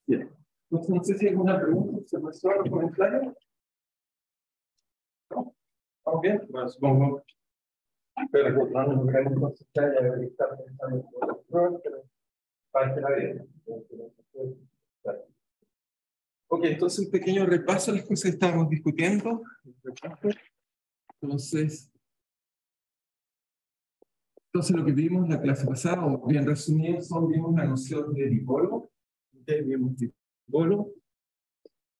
Bien. Entonces, no sé si hay alguna pregunta, observación o comentario. ¿No? ¿Estamos bien? Bueno, supongo. Pero no nos queremos concentrar y haber estado pensando en el control, pero para que la vean. Ok, entonces un pequeño repaso a las cosas que estábamos discutiendo. Entonces lo que vimos en la clase pasada, o bien resumido, vimos la noción de dipolo. Vimos dipolo.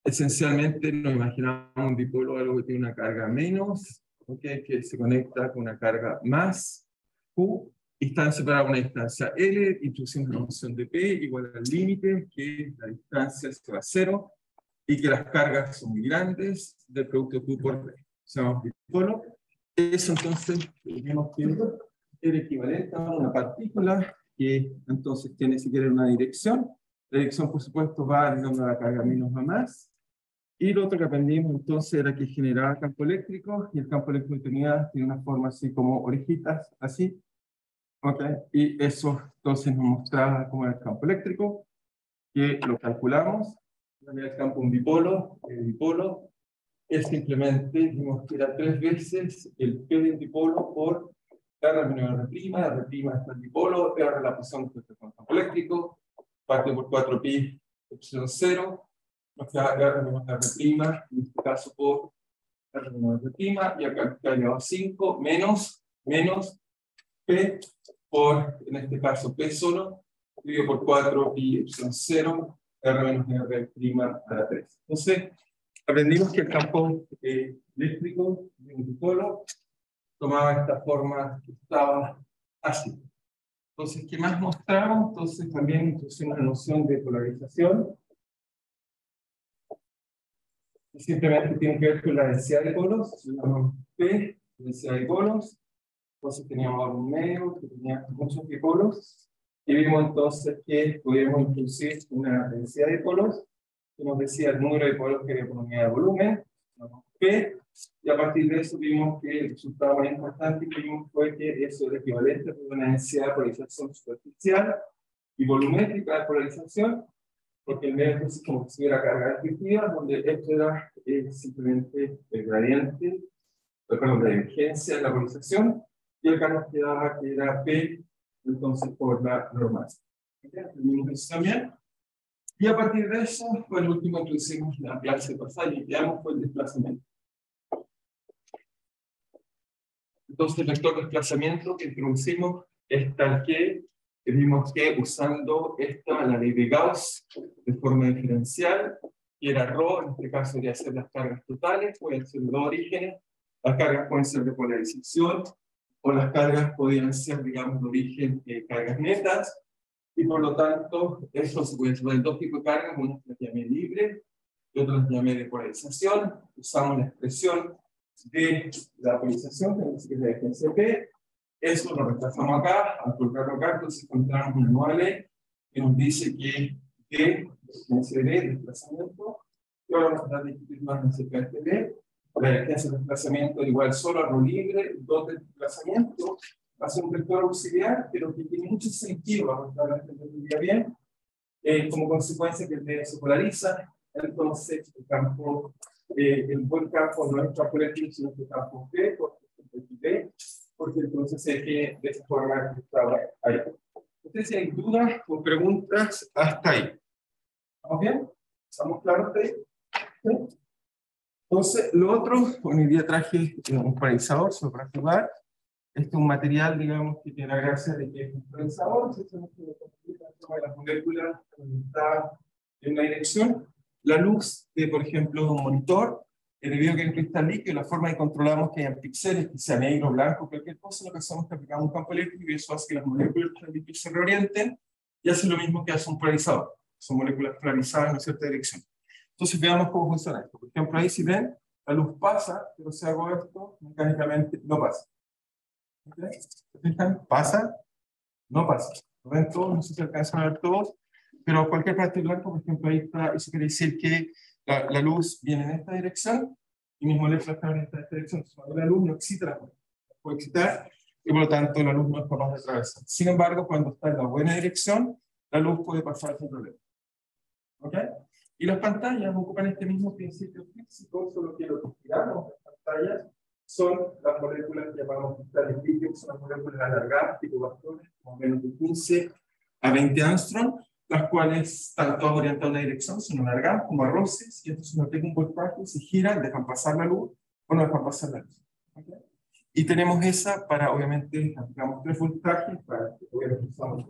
Esencialmente nos imaginamos un dipolo, algo que tiene una carga menos, que se conecta con una carga más, Q, y están separadas una distancia L, introducimos la noción de P igual al límite, que la distancia se va a cero, y que las cargas son muy grandes del producto Q por P. Se llama dipolo. Eso entonces, digamos que era equivalente a una partícula que entonces tiene, si quiere, una dirección. La dirección, por supuesto, va, digamos, a la carga menos a más. Y lo otro que aprendimos entonces era que generaba campo eléctrico, y el campo eléctrico tiene una forma así como orejitas, así. Okay. Y eso entonces nos mostraba cómo era el campo eléctrico, que lo calculamos. El campo un dipolo, el dipolo es simplemente, dijimos que era 3 veces el P del dipolo por R menos R', R' es el dipolo, R la posición del campo eléctrico, parte por 4pi epsilon 0, nos queda R menos R', en este caso por R menos R', y acá está elevado a 5 menos P por, en este caso, P solo, dividido por 4pi epsilon 0, R menos R' a la 3. Entonces, aprendimos que el campo eléctrico de un dipolo tomaba esta forma que estaba así. Entonces, ¿qué más mostramos? Entonces, también introducimos la noción de polarización. Y simplemente tiene que ver con la densidad de polos. Se llama P, densidad de polos. Entonces, teníamos un medio que tenía muchos dipolos. Y vimos entonces que podíamos introducir una densidad de polos que nos decía el número de polos que había por unidad de volumen, P, y a partir de eso vimos que el resultado más importante que vimos fue que eso es equivalente a una densidad de polarización superficial y volumétrica de polarización, porque el medio es como si hubiera carga efectiva, donde esto era simplemente el gradiente, perdón, la divergencia de la polarización, y acá nos quedaba que era P, entonces por la normal. Terminamos eso también. Y a partir de eso, fue el último que introducimos en la clase pasada y veamos fue el desplazamiento. Entonces, el vector de desplazamiento que introducimos es tal que vimos que usando la ley de Gauss de forma diferencial, que era ρ, en este caso debería ser las cargas totales, pueden ser de dos orígenes, las cargas pueden ser de polarización, o las cargas podrían ser, digamos, de origen cargas netas, y por lo tanto, eso se puede hacer en dos tipos de cargas, una las llamé libre y otra las llamé de polarización. Usamos la expresión de la polarización, que es la diferencia P. Eso lo reemplazamos acá, al colocarlo acá, entonces encontramos una nueva ley que nos dice que D, diferencia de D, desplazamiento, y ahora vamos a tratar de discutir más acerca de este D. La diferencia de desplazamiento es igual solo a ρ libre, 2 de desplazamiento, va a ser un vector auxiliar, pero que tiene mucho sentido, vamos a entender bien, como consecuencia que el medio se polariza, entonces el campo, el buen campo no es campo eléctrico, sino que el campo P, porque entonces se define de esa forma que estaba ahí. Ustedes tienen dudas o preguntas hasta ahí. ¿Estamos bien? ¿Estamos claros hasta ahí? ¿Sí? Entonces, lo otro, bueno, hoy día traje un polarizador, solo para jugar. Este es un material, digamos, que tiene la gracia de que es un polarizador, se toma las moléculas, está en una dirección. La luz de, por ejemplo, un monitor, debido a que es un cristal líquido, la forma que controlamos que hayan píxeles, que sea negro, blanco, cualquier cosa, lo que hacemos es que aplicamos un campo eléctrico y eso hace que las moléculas líquidas se reorienten y hace lo mismo que hace un polarizador. Son moléculas polarizadas en una cierta dirección. Entonces, veamos cómo funciona esto. Por ejemplo, ahí si ven, la luz pasa, pero si hago esto, mecánicamente no pasa. ¿Okay? ¿Pasa? No pasa. ¿Lo ven todos? No sé si alcanzan a ver todos, pero cualquier parte blanco, por ejemplo, ahí está, eso quiere decir que la luz viene en esta dirección y mis moléculas están en esta dirección. Entonces, cuando la luz no excita la molécula, puede excitar y por lo tanto la luz no es capaz de atravesar. Sin embargo, cuando está en la buena dirección, la luz puede pasar sin problema. ¿Ok? Y las pantallas ocupan este mismo principio físico, solo que lo que tiramos de las pantallas son las moléculas que llamamos cristales líquidos, son las moléculas alargadas, tipo bastones, como menos de 15 a 20 angstrom, las cuales están todas orientadas en una dirección, son alargadas como arroces, y entonces no tengo un voltaje, se giran, dejan pasar la luz o no dejan pasar la luz. ¿Okay? Y tenemos esa para, obviamente, aplicamos 3 voltajes, para que obviamente usamos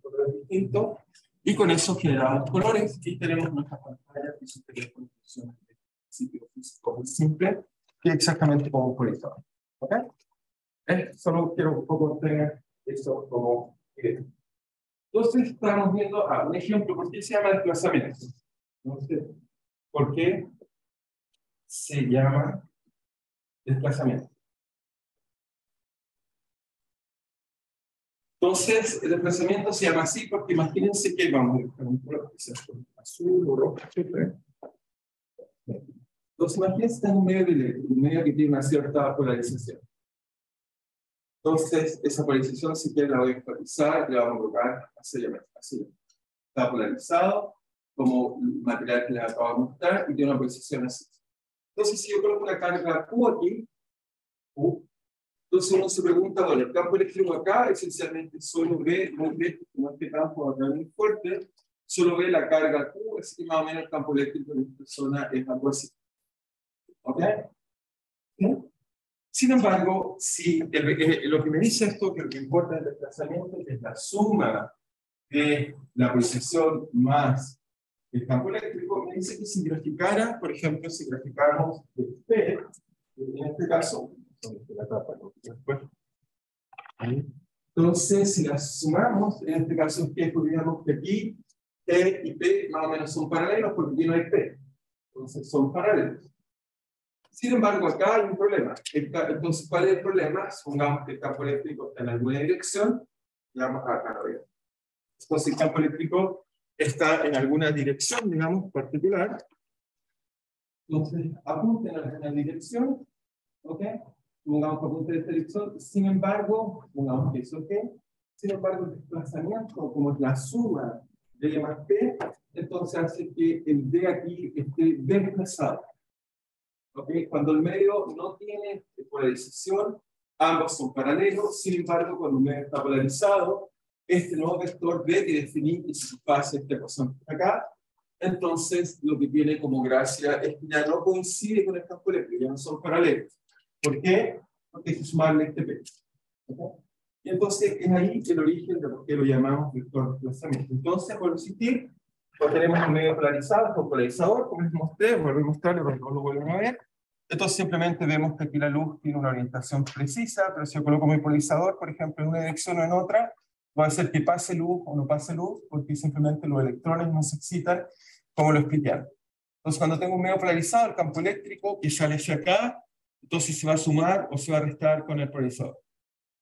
colores distintos, y con eso generamos colores, y tenemos nuestras pantallas que son funciones de principio físico muy simple, que es exactamente como un polizador. ¿Ok? Solo quiero un poco tener eso como idea. Entonces, estamos viendo un ejemplo. ¿Por qué se llama desplazamiento? Entonces, ¿por qué se llama desplazamiento? Entonces, el desplazamiento se llama así porque imagínense que vamos a buscar un color que sea azul o rojo, etc. Entonces, imagínense que es un medio que tiene una cierta polarización. Entonces, esa polarización, si quieren, la voy a actualizar y la vamos a colocar así. Está polarizado, como el material que les acabo de mostrar, y tiene una polarización así. Entonces, si yo coloco una carga Q aquí, Q, entonces uno se pregunta, bueno, el campo eléctrico acá esencialmente solo ve, no ve como este campo acá muy fuerte, solo ve la carga Q, así que más o menos el campo eléctrico en esta zona es algo así. ¿Ok? ¿Sí? Sin embargo, si lo que me dice esto, que lo que importa el desplazamiento es la suma de la polarización más el campo eléctrico, me dice que si graficara, por ejemplo, si graficamos el P, en este caso, entonces, si las sumamos, en este caso, ¿qué podríamos que aquí T y P más o menos son paralelos porque aquí no hay P? Entonces, son paralelos. Sin embargo, acá hay un problema. Entonces, ¿cuál es el problema? Supongamos que el campo eléctrico está en alguna dirección, y vamos a ver. Entonces, el campo eléctrico está en alguna dirección, digamos, particular. Entonces, apunten a alguna dirección, ¿ok? Supongamos que apunten a esta dirección. Sin embargo, supongamos que eso, ¿ok? Sin embargo, el desplazamiento, como es la suma de D más P, entonces hace que el D aquí esté desplazado. ¿Okay? Cuando el medio no tiene polarización, ambos son paralelos. Sin embargo, cuando el medio está polarizado, este nuevo vector D que definí y satisface esta ecuación acá, entonces lo que tiene como gracia es que ya no coincide con el campo eléctrico, ya no son paralelos. ¿Por qué? Porque hay que sumarle este P. ¿Okay? Y entonces es ahí el origen de lo que lo llamamos vector de desplazamiento. Entonces, por insistir, pues tenemos un medio polarizado con polarizador, como les mostré, vuelvo a mostrarles para que no lo vuelvan a ver. Entonces simplemente vemos que aquí la luz tiene una orientación precisa, pero si yo coloco mi polarizador, por ejemplo, en una dirección o en otra, va a ser que pase luz o no pase luz, porque simplemente los electrones no se excitan, como lo expliqué antes. Entonces cuando tengo un medio polarizado, el campo eléctrico que sale hacia acá, entonces se va a sumar o se va a restar con el polarizador.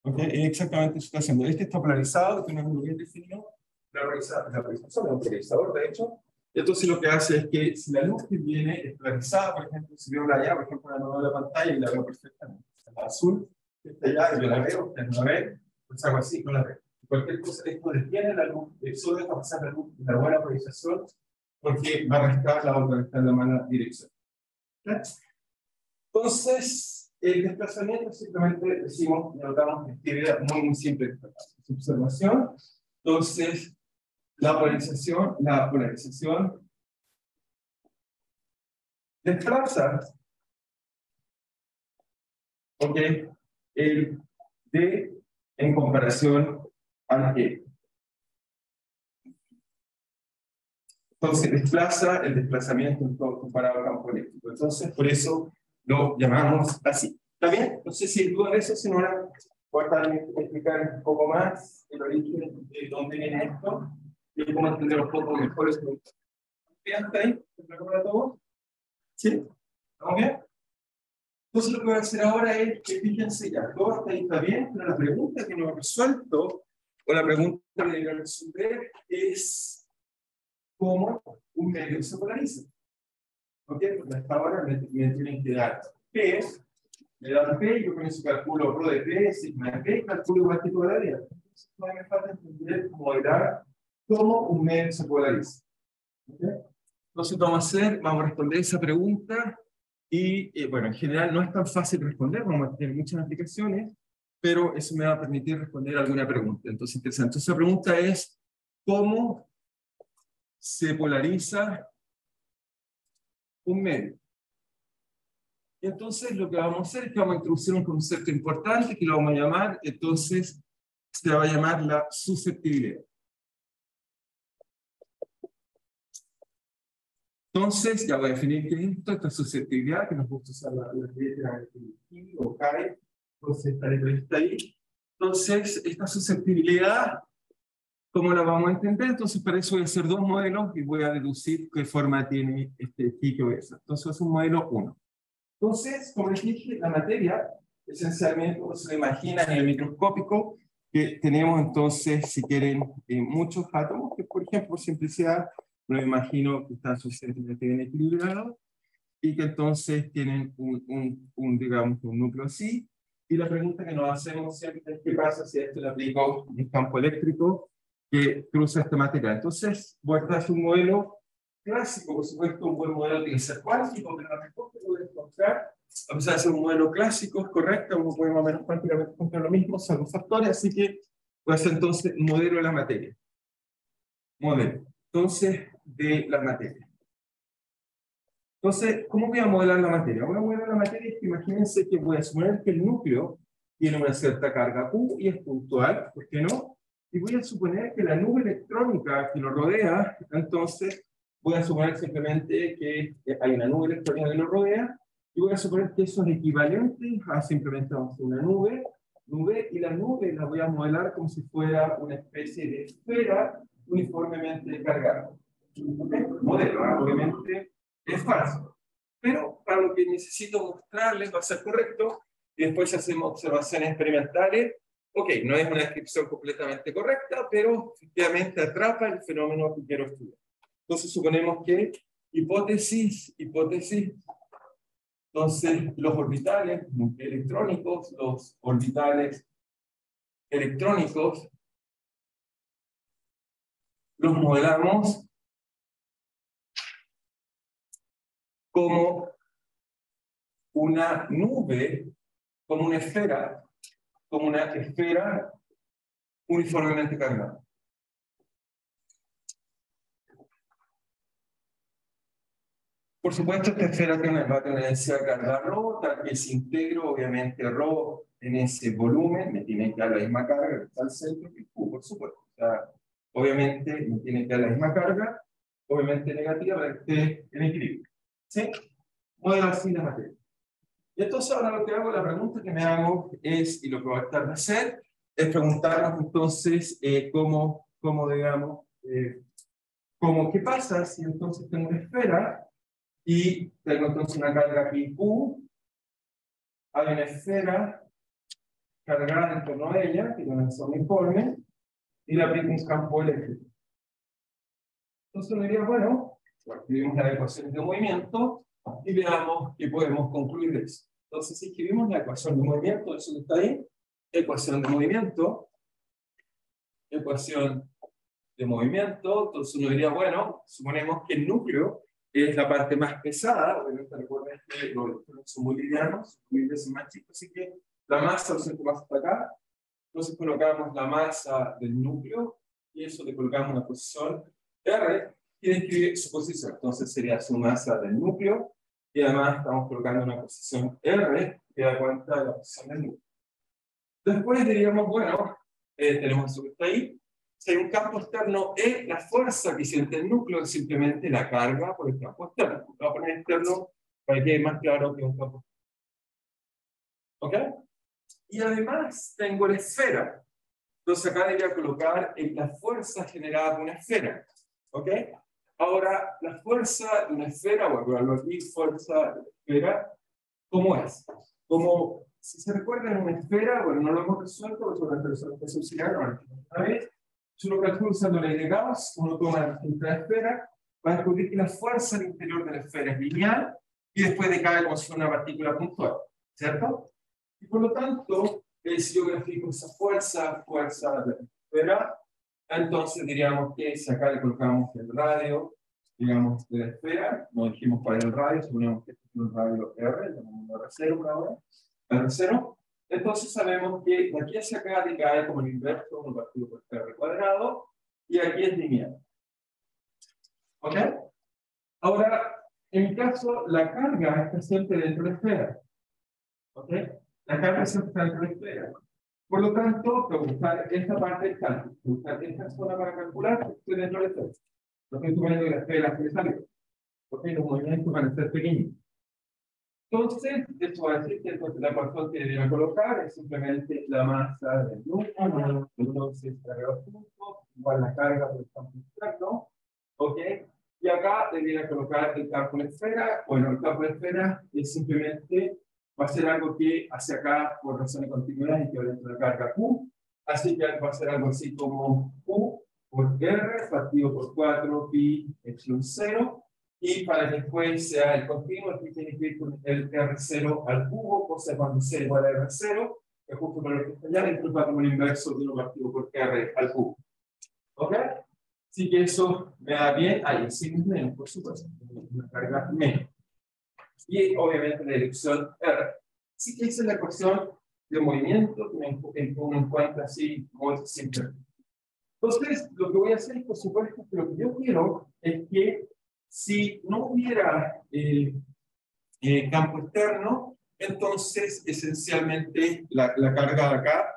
¿Okay? Es exactamente eso que está haciendo. Este está polarizado, tiene un ángulo bien definido. La polarización es un polarizador, de hecho. Entonces lo que hace es que si la luz que viene es polarizada, por ejemplo, si veo allá, por ejemplo, la nueva de la pantalla y la veo perfectamente. La azul, que está allá, y yo la veo, ustedes no la ven, pues hago así, no la veo. Cualquier cosa, esto detiene la luz, solo deja pasar la luz, la buena polarización, porque va a restar la otra, está en la mala dirección. ¿Okay? Entonces, el desplazamiento simplemente decimos, notamos que actividad muy simple de observación. Entonces, la polarización desplaza, ¿ok? El D en comparación al E. Entonces, desplaza el desplazamiento en todo comparado al campo eléctrico. Entonces, por eso lo llamamos así. ¿Está bien? No sé si hay duda de eso, si no, ahora voy a explicar un poco más el origen de dónde viene esto y cómo entender un poco mejor esto. ¿Bien? ¿Está ahí? ¿Se preocupa todo? ¿Sí? ¿Estamos bien? Entonces, lo que voy a hacer ahora es que fíjense ya, todo está ahí, está bien, pero la pregunta que no he resuelto, o la pregunta que debería resolver es cómo un medio se polariza. ¿Ok? Porque hasta ahora me tienen que dar P, me dan P, yo con eso calculo ρ de P, sigma de P, calculo igual que toda la vida. Entonces, todavía me falta entender cómo era cómo un medio se polariza. ¿Ok? Entonces vamos a responder esa pregunta y bueno, en general no es tan fácil responder, vamos a tener muchas aplicaciones, pero eso me va a permitir responder alguna pregunta. Entonces, interesante. Entonces, la pregunta es, ¿cómo se polariza un medio? Y entonces lo que vamos a hacer es que vamos a introducir un concepto importante que lo vamos a llamar, entonces, se va a llamar la susceptibilidad. Entonces, ya voy a definir qué es esto, esta susceptibilidad, que nos gusta usar la letra I o CAE, entonces esta letra está ahí. Entonces, esta susceptibilidad, ¿cómo la vamos a entender? Entonces, para eso voy a hacer dos modelos y voy a deducir qué forma tiene este aquí que voy a hacer. Entonces, es un modelo 1. Entonces, como les dije, la materia, esencialmente, uno se lo imagina en el microscópico, que tenemos entonces, si quieren, muchos átomos, que por ejemplo, por simplicidad, me imagino que están suficientemente bien equilibrados, y que entonces tienen digamos, un núcleo así, y la pregunta que nos hacemos siempre es qué pasa si a esto le aplico un campo eléctrico que cruza este material. Entonces, voy a traer un modelo clásico, por supuesto, un buen modelo tiene que ser cuántico, pero la respuesta que voy a encontrar, a pesar de ser un modelo clásico, es correcto, uno puede más o menos cuánticamente encontrar lo mismo, salvo factores, así que voy a hacer entonces modelo de la materia. Modelo, entonces, de la materia. Entonces, ¿cómo voy a modelar la materia? Voy a modelar la materia, que imagínense que voy a suponer que el núcleo tiene una cierta carga Q y es puntual, ¿por qué no? Y voy a suponer que la nube electrónica que lo rodea, entonces voy a suponer simplemente que hay una nube electrónica que lo rodea, y voy a suponer que eso es equivalente a simplemente una nube, y la nube la voy a modelar como si fuera una especie de esfera uniformemente cargada. Modelo, obviamente es falso. Pero para lo que necesito mostrarles va a ser correcto, y después hacemos observaciones experimentales. Ok, no es una descripción completamente correcta, pero efectivamente atrapa el fenómeno que quiero estudiar. Entonces suponemos que hipótesis, entonces los orbitales electrónicos, los modelamos como una nube, como una esfera uniformemente cargada. Por supuesto, esta esfera va a tener densidad de carga ρ, tal que si integro, obviamente, ρ en ese volumen, me tiene que dar la misma carga que está al centro que Q, por supuesto. O sea, obviamente, me tiene que dar la misma carga, obviamente negativa, para que esté en equilibrio. ¿Sí? Modelo así la materia. Y entonces ahora lo que hago, la pregunta que me hago es, y lo que voy a tratar de hacer, es preguntarnos entonces digamos, ¿qué pasa si entonces tengo una esfera y tengo entonces una carga aquí Q, hay una esfera cargada en torno a ella, que no es uniforme, y le aplico un campo eléctrico? Entonces uno diría, bueno, escribimos la ecuación de movimiento y veamos qué podemos concluir de eso. Entonces, si escribimos la ecuación de movimiento, eso que está ahí, ecuación de movimiento, entonces uno diría, bueno, suponemos que el núcleo es la parte más pesada, obviamente recuerden que los electrones son muy livianos, muy veces más chicos, así que la masa lo siento más hasta acá, entonces colocamos la masa del núcleo, y eso le colocamos una posición R, y describe su posición, entonces sería su masa del núcleo, y además estamos colocando una posición R, que da cuenta de la posición del núcleo. Después diríamos, bueno, tenemos eso que está ahí. Si hay un campo externo E, la fuerza que siente el núcleo es simplemente la carga por el campo externo. Lo voy a poner externo para que quede más claro que un campo. ¿Ok? Y además tengo la esfera. Entonces acá debería colocar la fuerza generada por una esfera. ¿Ok? Ahora, la fuerza de una esfera, voy a ponerlo aquí, fuerza de esfera, ¿cómo es? Como, si se recuerdan, en una esfera, bueno, no lo hemos resuelto, pero sobre la resolución auxiliar, una vez, si uno calcula usando la ley de Gauss, uno toma la esfera, va a descubrir que la fuerza al interior de la esfera es lineal, y después decae como si fuera una partícula puntual, ¿cierto? Y por lo tanto, si yo grafico esa fuerza de la esfera, entonces diríamos que si acá le colocamos el radio digamos, de la esfera. No dijimos cuál es el radio, suponemos que este es un radio R, llamamos R0 por ahora, R0. Entonces sabemos que de aquí hacia acá decae como el inverso, un partido por R cuadrado, y aquí es lineal. ¿Ok? Ahora, en mi caso, la carga está siempre dentro de la esfera. ¿Ok? La carga siempre está dentro de la esfera. Por lo tanto, tengo que buscar esta parte del cálculo, buscar esta zona para calcular que estoy dentro de la esfera. Lo estoy tomando de la esfera que sale. ¿Ok? Los movimientos van a ser pequeños. Entonces, esto va a decir que entonces, la ecuación que debería colocar es simplemente la masa del núcleo, entonces carga puntos, igual la carga por el campo abstracto, ¿ok? Y acá debería colocar el campo de esfera. Bueno, el campo de esfera es simplemente, va a ser algo que hacia acá por razón de continuidad y que va dentro de la carga Q, así que va a ser algo así como Q por R partido por 4 pi epsilon 0. Y para que después sea el continuo, aquí tiene que ir con el R0 al cubo, cosa cuando C igual a R0, que justo para lo que está allá, entonces va como el inverso de 1 partido por R al cubo. ¿Ok? Así que eso me da bien. Ahí sí es menos, por supuesto. Una carga menos. Y obviamente la dirección R. Así que esa es la ecuación de movimiento que uno encuentra así muy simple. Entonces, lo que voy a hacer es, por supuesto, que lo que yo quiero es que si no hubiera campo externo, entonces esencialmente la carga de acá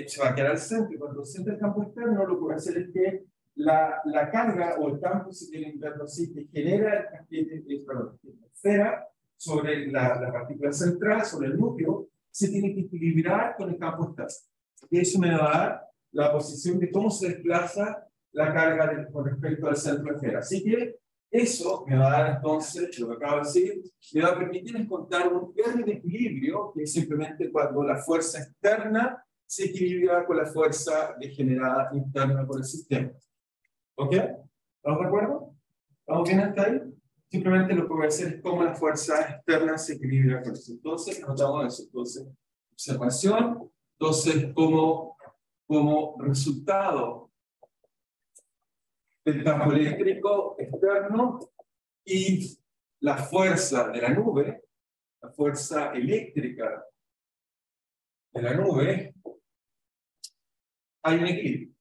se va a quedar al centro. Y cuando se centra el campo externo, lo que voy a hacer es que la carga o el campo, si quieren verlo así, que genera la esfera sobre la partícula central, sobre el núcleo, se tiene que equilibrar con el campo externo. Y eso me va a dar la posición de cómo se desplaza la carga con respecto al centro de esfera. Así que eso me va a dar entonces, lo que acabo de decir, me va a permitir encontrar un R de equilibrio, que es simplemente cuando la fuerza externa se equilibra con la fuerza degenerada interna por el sistema. ¿Ok? ¿Estamos de acuerdo? ¿Estamos bien hasta ahí? Simplemente lo que voy a hacer es cómo la fuerza externa se equilibra con eso. Entonces, anotamos eso. Entonces, observación. Entonces, como resultado del campo eléctrico externo y la fuerza de la nube, la fuerza eléctrica de la nube, hay un equilibrio.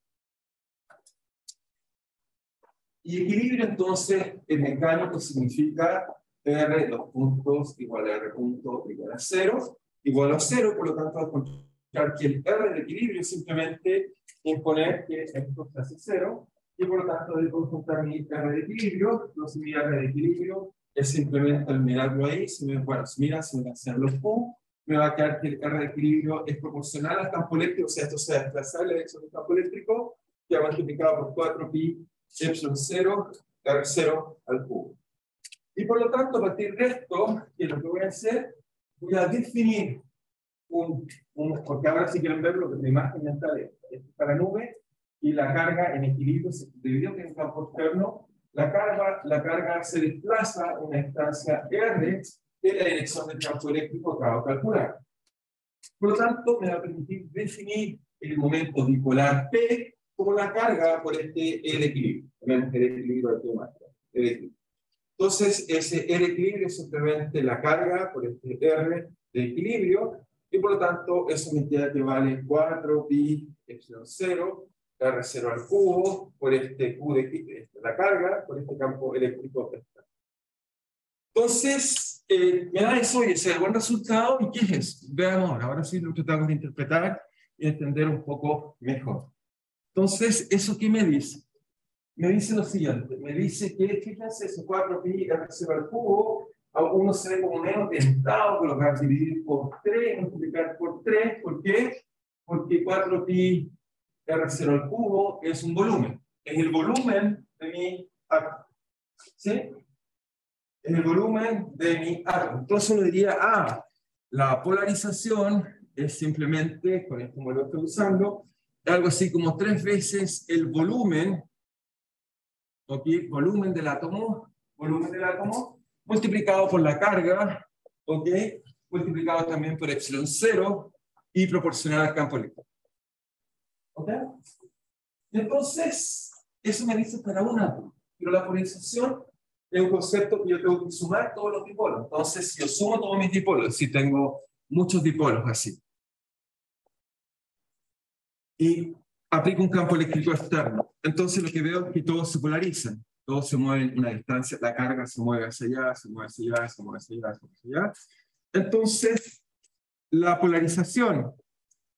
Y equilibrio, entonces, en mecánico significa R, dos puntos, igual a R punto, igual a 0, igual a 0, por lo tanto, al encontrar que el R de equilibrio es simplemente imponer que esto se hace 0, y por lo tanto, debo encontrar mi R de equilibrio. Entonces, mi R de equilibrio es simplemente al mirarlo ahí, si me hacen los Q, me va a quedar que el R de equilibrio es proporcional al campo eléctrico, o sea, esto se va a desplazar la dirección del campo eléctrico, que va multiplicado por 4 pi epsilon 0, R0 al cubo. Y por lo tanto, a partir de esto, que lo que voy a hacer, voy a definir porque ahora si quieren verlo, que la imagen mental es para nube, y la carga en equilibrio se dividió en el campo externo, la carga se desplaza a una distancia R en la dirección del campo eléctrico que acabo de calcular. Por lo tanto, me va a permitir definir el momento dipolar P como la carga por este L equilibrio. El equilibrio de tema. Entonces, ese R equilibrio es simplemente la carga por este R de equilibrio, y por lo tanto, eso me queda que vale 4 pi epsilon 0, R0 al cubo, por este Q de la carga, por este campo eléctrico. Entonces, me da eso y ese es el buen resultado. ¿Y qué es eso? Veamos ahora sí lo tratamos de interpretar y entender un poco mejor. Entonces, ¿eso qué me dice? Me dice lo siguiente, me dice que, fíjense, esos 4 pi R0 al cubo, a uno se ve como menos tentado colocar, dividir por 3, multiplicar por 3, ¿por qué? Porque 4 pi R0 al cubo es un volumen, es el volumen de mi átomo, ¿sí? Es el volumen de mi átomo. Entonces uno diría, la polarización es simplemente, con esto me lo estoy usando, algo así como 3 veces el volumen, ¿ok? Volumen del átomo, multiplicado por la carga, ¿ok? Multiplicado también por epsilon 0 y proporcional al campo eléctrico. ¿Ok? Entonces, eso me dice para un átomo, pero la polarización es un concepto que yo tengo que sumar todos los dipolos. Entonces, si yo sumo todos mis dipolos, si tengo muchos dipolos así, y aplico un campo eléctrico externo, entonces lo que veo es que todos se polarizan, todos se mueven una distancia, la carga se mueve hacia allá, se mueve hacia allá, se mueve hacia allá, se mueve hacia allá. Entonces, la polarización,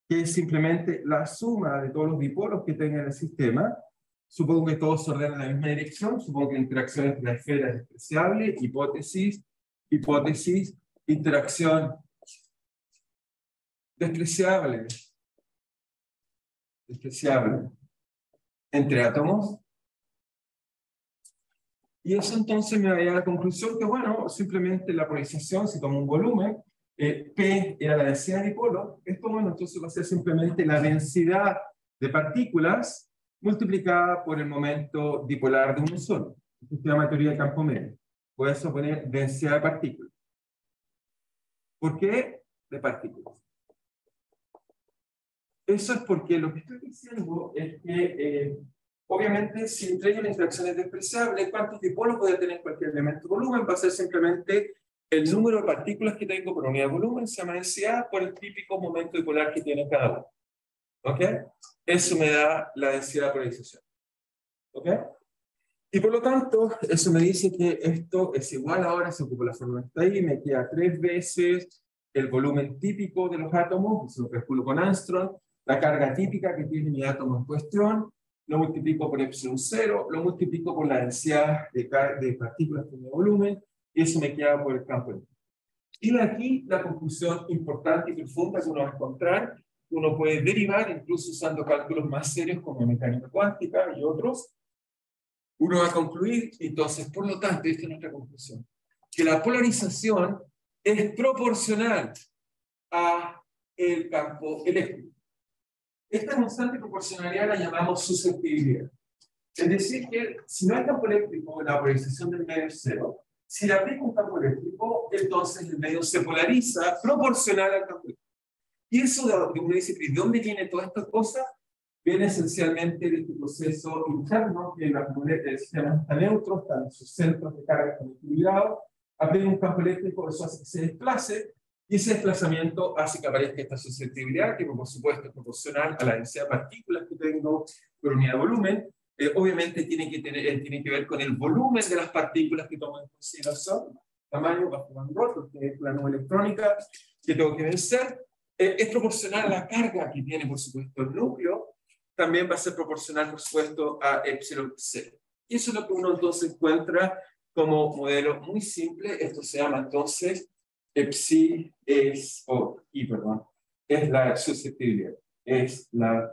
que es simplemente la suma de todos los dipolos que tenga en el sistema, supongo que todos se ordenan en la misma dirección, supongo que la interacción entre la esfera es despreciable, hipótesis, hipótesis, interacción despreciable, despreciable entre átomos. Y eso entonces me va a llevar a la conclusión que, bueno, simplemente la polarización, si tomo un volumen, P era la densidad de dipolos, esto, bueno, entonces va a ser simplemente la densidad de partículas multiplicada por el momento dipolar de uno solo. Esto se llama teoría de campo medio. Voy a suponer densidad de partículas. ¿Por qué? De partículas. Eso es porque lo que estoy diciendo es que, obviamente, si entre ellos la interacción es despreciable, ¿cuántos dipolos puede tener cualquier elemento volumen? Va a ser simplemente el número de partículas que tengo por unidad de volumen, se llama densidad, por el típico momento dipolar que tiene cada uno. ¿Ok? Eso me da la densidad de polarización. ¿Ok? Y por lo tanto, eso me dice que esto es igual, ahora se ocupa la fórmula que está ahí, me queda 3 veces el volumen típico de los átomos, eso lo calculo con Armstrong, la carga típica que tiene mi átomo en cuestión, lo multiplico por epsilon 0, lo multiplico por la densidad de partículas por mi volumen, y eso me queda por el campo eléctrico. Y de aquí la conclusión importante y profunda que uno va a encontrar, uno puede derivar incluso usando cálculos más serios como mecánica cuántica y otros, uno va a concluir, entonces, por lo tanto, esta es nuestra conclusión, que la polarización es proporcional a el campo eléctrico. Esta constante proporcionalidad la llamamos susceptibilidad. Es decir, que si no hay campo eléctrico, la polarización del medio es cero. Si le aplico un campo eléctrico, entonces el medio se polariza proporcional al campo eléctrico. Y eso, uno dice, ¿de dónde viene toda esta cosa? Viene esencialmente de este proceso interno, que la moléculas del sistema está neutro, están sus centros de carga están equilibrados, aplica un campo eléctrico, eso hace que se desplace, y ese desplazamiento hace que aparezca esta susceptibilidad, que por supuesto es proporcional a la densidad de partículas que tengo por unidad de volumen. Obviamente tiene que ver con el volumen de las partículas que tomo en consideración, tamaño bajo un rol, porque es la nube electrónica que tengo que vencer. Es proporcional a la carga que tiene, por supuesto, el núcleo. También va a ser proporcional, por supuesto, a epsilon 0. Y eso es lo que uno entonces encuentra como modelo muy simple. Esto se llama entonces perdón, es la susceptibilidad. Es la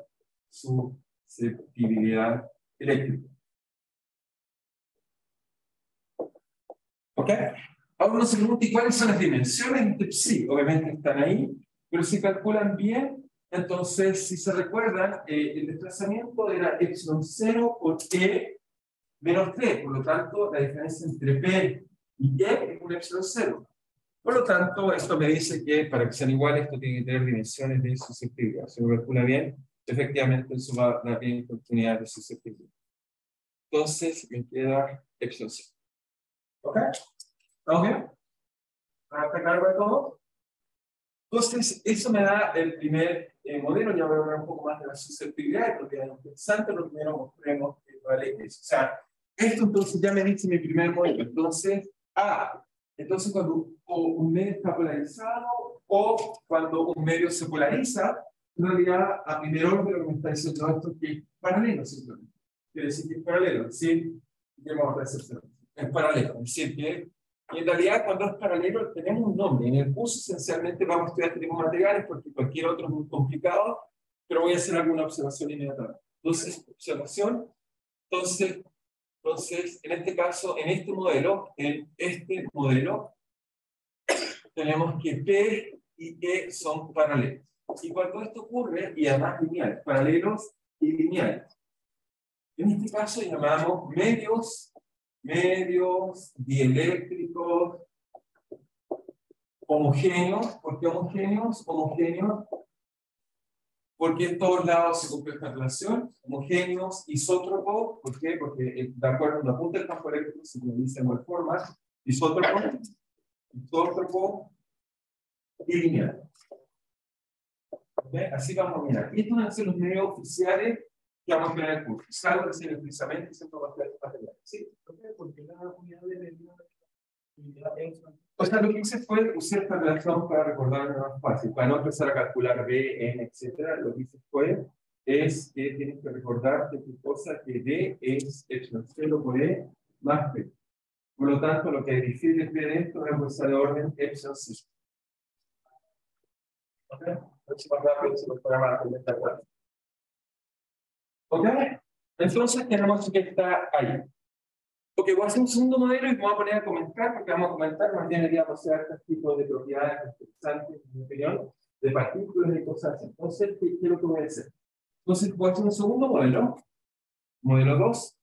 susceptibilidad eléctrica. ¿Ok? Ahora uno se pregunta, ¿y cuáles son las dimensiones de psi? Obviamente están ahí, pero si calculan bien, entonces, si se recuerdan, el desplazamiento era epsilon 0 por E menos T. Por lo tanto, la diferencia entre P y E es un epsilon 0. Por lo tanto, esto me dice que para que sean iguales, esto tiene que tener dimensiones de susceptibilidad. Si lo calcula bien, efectivamente eso va a dar bien oportunidad de susceptibilidad. Entonces, me queda epsilon 0. ¿Ok? ¿Estamos bien? ¿Para estar claro de todo? Entonces, eso me da el primer modelo. Ya voy a hablar un poco más de la susceptibilidad, de propiedades interesantes. Lo primero mostremos que vale eso. O sea, esto entonces ya me dice mi primer modelo. Entonces, entonces cuando un medio está polarizado o cuando un medio se polariza, en realidad, a primer orden lo que me está diciendo esto es que es paralelo simplemente. Quiere decir que es paralelo, ¿sí? Es paralelo, es decir que y en realidad, cuando es paralelo, tenemos un nombre. En el curso, esencialmente, vamos a estudiar este tipo de materiales porque cualquier otro es muy complicado, pero voy a hacer alguna observación inmediatamente. Entonces, observación. Entonces, en este caso, en este modelo, tenemos que P y E son paralelos. Y cuando esto ocurre, y además lineales, paralelos y lineales. En este caso, llamamos medios dieléctricos homogéneos. ¿Por qué homogéneos? Homogéneos Porque en todos lados se cumple esta relación, homogéneos, isótropos. ¿Por qué? Porque de acuerdo a una punta del campo eléctrico se dice de igual forma, isótropo y lineal. ¿Okay? Así vamos a mirar. Y estos van a ser los medios oficiales que vamos a ver en el curso. Salvo que sea explícitamente y siempre va a ser material. ¿Sí? Porque la unidad de medida es... O sea, lo que hice fue usar esta relación para recordarme más fácil, para no empezar a calcular B, N, etcétera. Lo que hice fue, es que tienes que recordarte qué cosa que D es epsilon 0 por E más B. Por lo tanto, lo que es difícil es ver esto es una cosa de orden epsilon 0. ¿Ok? Más rápido se lo podemos aprender esta clase. ¿Ok? Entonces tenemos que estar ahí. Ok, voy a hacer un segundo modelo y me voy a poner a comentar, porque vamos a comentar más bien a hacer este tipo de propiedades interesantes, en mi opinión, de partículas y cosas así. Entonces, ¿qué quiero que voy a hacer? Entonces, voy a hacer un segundo modelo, modelo 2.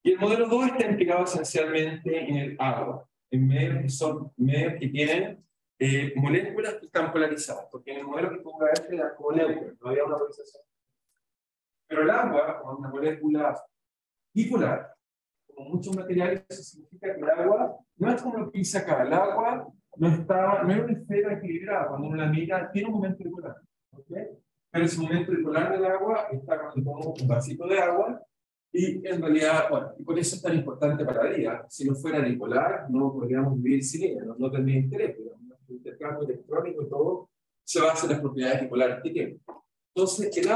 Y el modelo 2 está integrado esencialmente en el agua, en medios que son medios que tienen moléculas que están polarizadas, porque en el modelo que ponga este era como neutro, no había una polarización. Pero el agua, como una molécula bipolar, como muchos materiales, eso significa que el agua no es como lo que dice acá. El agua no era una esfera equilibrada. Cuando uno la mira, tiene un momento bipolar. ¿Okay? Pero ese momento bipolar del agua está cuando pongo un vasito de agua. Y en realidad, bueno, y por eso es tan importante para la vida. Si no fuera bipolar, no podríamos vivir sin ella, no tendría interés. El intercambio electrónico y todo se basa en las propiedades bipolares que tiene. Entonces, el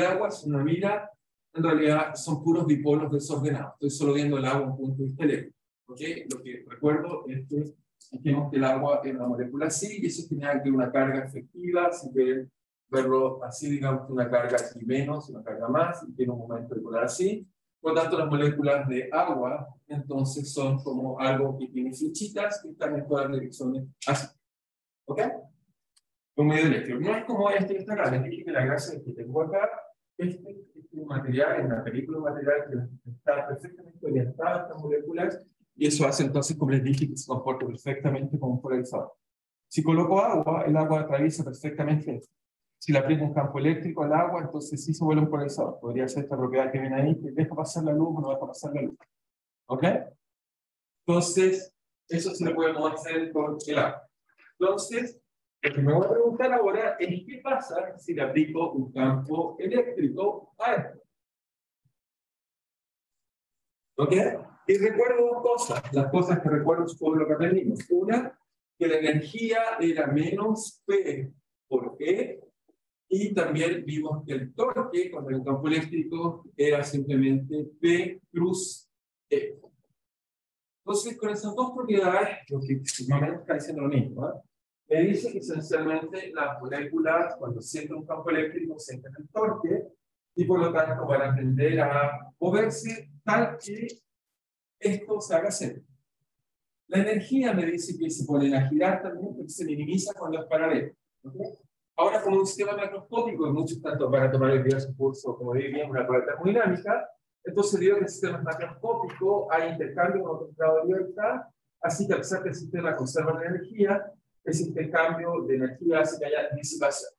agua es una vida. En realidad son puros dipolos desordenados. Estoy solo viendo el agua en un punto de vista eléctrico. ¿Okay? Lo que recuerdo es que dijimos que el agua es una molécula así, y eso tiene que una carga efectiva, si quieren verlo así, digamos, una carga aquí menos, una carga más, y tiene un momento bipolar así. Por lo tanto, las moléculas de agua, entonces, son como algo que tiene flechitas que están en todas las direcciones así. ¿Ok? Un medio eléctrico. No es como este que está acá. Les dije que la gracia es que tengo acá este material, en la película material que está perfectamente orientada a estas moléculas, y eso hace entonces, como les dije, que se comporte perfectamente como un polarizador. Si coloco agua, el agua atraviesa perfectamente esto. Si le aplico un campo eléctrico al agua, entonces sí se vuelve un polarizador. Podría ser esta propiedad que ven ahí, que deja pasar la luz o no deja pasar la luz. ¿Ok? Entonces, eso se lo podemos hacer con el agua. Entonces, lo que me voy a preguntar ahora es qué pasa si le aplico un campo eléctrico a esto. ¿Ok? Y recuerdo dos cosas. Las cosas que recuerdo son lo que aprendimos. Una, que la energía era menos P por E. Y también vimos que el torque con el campo eléctrico era simplemente P cruz E. Entonces, con esas dos propiedades, lo que normalmente está diciendo lo mismo, ¿eh? Me dice que esencialmente las moléculas, cuando sienten un campo eléctrico, sienten el torque, y por lo tanto van a tender a moverse tal que esto se haga cero. La energía me dice que se ponen a girar también, porque se minimiza cuando es paralelo. ¿Okay? Ahora, como un sistema macroscópico, muchos tanto van a tomar el diverso curso, como bien, una prueba termodinámica, entonces digo que en el sistema macroscópico hay intercambio con otro grado de libertad, así que a pesar que el sistema conserva la energía, ese intercambio de energía hace que haya disipación.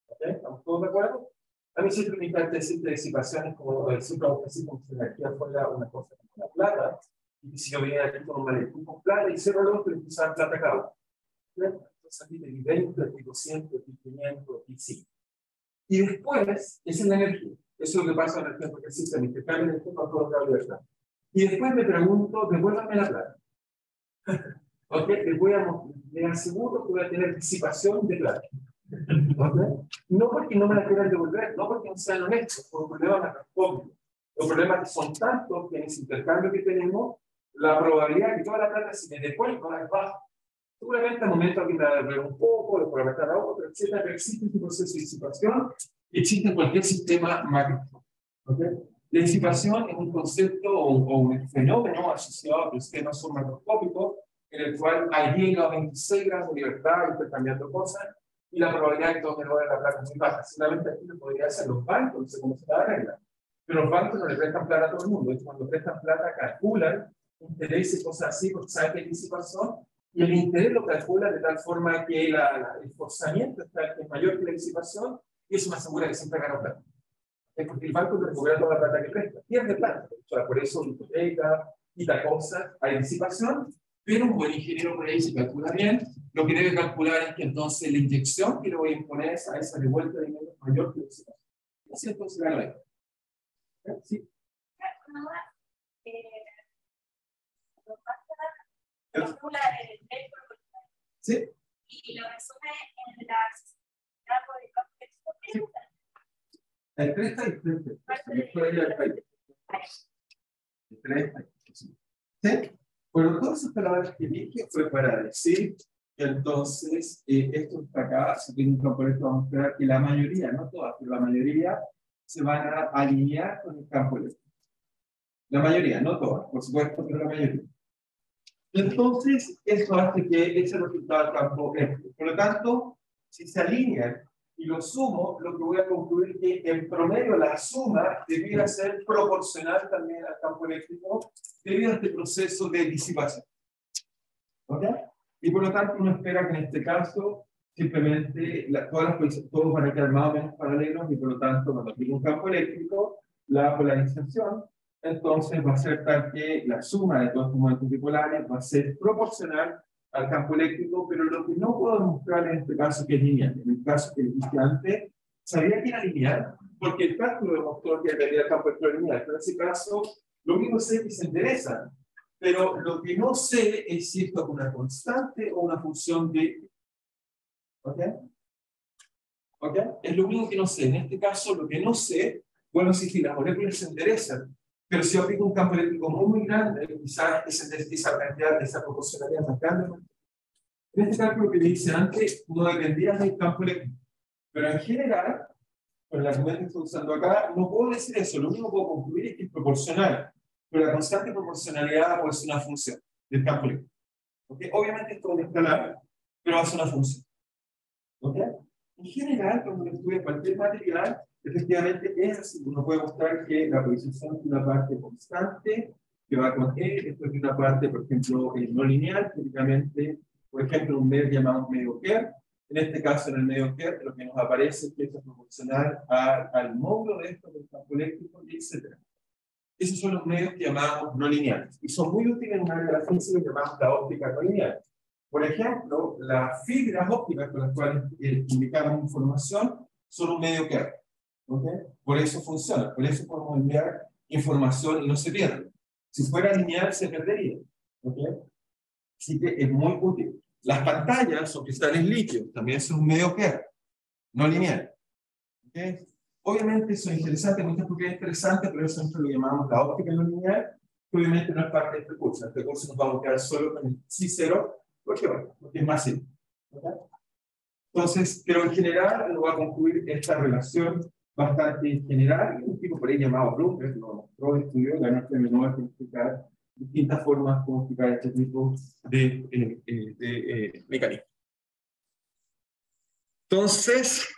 ¿Okay? ¿Estamos todos de acuerdo? A mí siempre me encanta decir que disipación es como siempre así como si la energía fuera una cosa como la plata, y si yo viniera aquí con un maletón con plata y cero luego que le usaban plata acá abajo. Entonces aquí le di 20, le di 200, le di 500, y sí. Y después, esa es la energía. Eso es lo que pasa en el tiempo que existe en este cambio de tiempo a todo la libertad. Y después me pregunto, devuélvame la plata. ¿Ok? Les aseguro que voy a tener disipación de plata. ¿Okay? No porque no me la quieran devolver, no porque no sean honestos, por un problema macroscópico. Los problemas son tantos que en ese intercambio que tenemos, la probabilidad de que toda la plata se me devuelva es baja. Seguramente al momento que me la devuelva un poco, lo puedo meter a otro, etcétera, pero existe este proceso de disipación, existe en cualquier sistema macroscópico. ¿Okay? La disipación es un concepto o un fenómeno asociado a los sistemas macroscópicos, en el cual hay llega a 26 grados de libertad intercambiando cosas, y la probabilidad de que todos me devuelvan la plata es muy baja. Seguramente aquí lo podría hacer los bancos, no sé cómo se da la regla. Pero los bancos no le prestan plata a todo el mundo. Cuando prestan plata, calculan intereses y cosas así, porque saben que hay disipación, y el interés lo calcula de tal forma que el forzamiento es mayor que la disipación, y eso me asegura que siempre gano plata. Es porque el banco te recupera toda la plata que presta, pierde plata. O sea, por eso hipoteca, quita cosas, hay disipación, pero un buen ingeniero por ahí se calcula bien. Lo que debe calcular es que entonces la inyección que le voy a imponer a esa devuelta de dinero es mayor que la disipación. Así entonces gano esto. Sí. Sí. Y lo resume en las datos de contexto. El 3 está diferente. El 3 está diferente. Bueno, todas esas palabras que dije fue para decir que entonces esto está acá, si tiene un campo eléctrico, vamos a mostrar que la mayoría, no todas, pero la mayoría se van a alinear con el campo eléctrico. La mayoría, no todas, por supuesto, pero la mayoría. Entonces, eso hace que ese resultado del campo eléctrico. Por lo tanto, si se alinean y lo sumo, lo que voy a concluir es que en promedio la suma debiera ser proporcional también al campo eléctrico debido a este proceso de disipación. ¿Ok? Y por lo tanto uno espera que en este caso simplemente todos van a quedar más o menos paralelos y por lo tanto cuando tiene un campo eléctrico, la polarización entonces va a ser tal que la suma de todos estos momentos bipolares va a ser proporcional al campo eléctrico, pero lo que no puedo demostrar en este caso que es lineal. En el caso que dije antes, sabía que era lineal, porque el cálculo demostró que tenía el campo eléctrico lineal, pero en ese caso, lo único que sé es que se enderezan, pero lo que no sé es si esto es una constante o una función de... ¿Ok? ¿Ok? Es lo único que no sé. En este caso, lo que no sé, bueno, si las moléculas se enderezan, pero si yo aplico un campo eléctrico muy grande, quizás esa cantidad, esa proporcionalidad más grande. En este cálculo que le hice antes, no dependía del campo eléctrico. Pero en general, con el argumento que estoy usando acá, no puedo decir eso. Lo único que puedo concluir es que es proporcional. Pero la constante proporcionalidad puede ser una función del campo eléctrico. ¿Okay? Obviamente esto es escalar, pero va a ser una función. ¿Okay? En general, cuando uno estudia cualquier material, efectivamente es así. Uno puede mostrar que la polarización es una parte constante que va con E, después de una parte, por ejemplo, no lineal, típicamente, por ejemplo, un medio llamado medio Kerr. En este caso, en el medio Kerr, lo que nos aparece es que esto es proporcional al módulo de esto del campo eléctrico, etc. Esos son los medios que llamamos no lineales. Y son muy útiles en una área de la física que llamamos la óptica no lineal. Por ejemplo, las fibras ópticas con las cuales indicamos información son un medio Kerr. ¿Okay? Por eso funciona. Por eso podemos enviar información y no se pierde. Si fuera lineal, se perdería. ¿Okay? Así que es muy útil. Las pantallas o cristales líquidos también son un medio Kerr, no lineal. ¿Okay? Obviamente eso es interesante, muchas propiedades interesantes, pero eso nosotros lo llamamos la óptica no lineal, que obviamente no es parte de este curso. En este curso nos vamos a quedar solo con el C0, porque es más simple. ¿Okay? Entonces, pero en general lo va a concluir esta relación bastante general, y un tipo por ahí llamado Bloomberg, lo mostró, estudió, ganó el premio Nobel para explicar distintas formas como explicar este tipo de mecanismos. Entonces,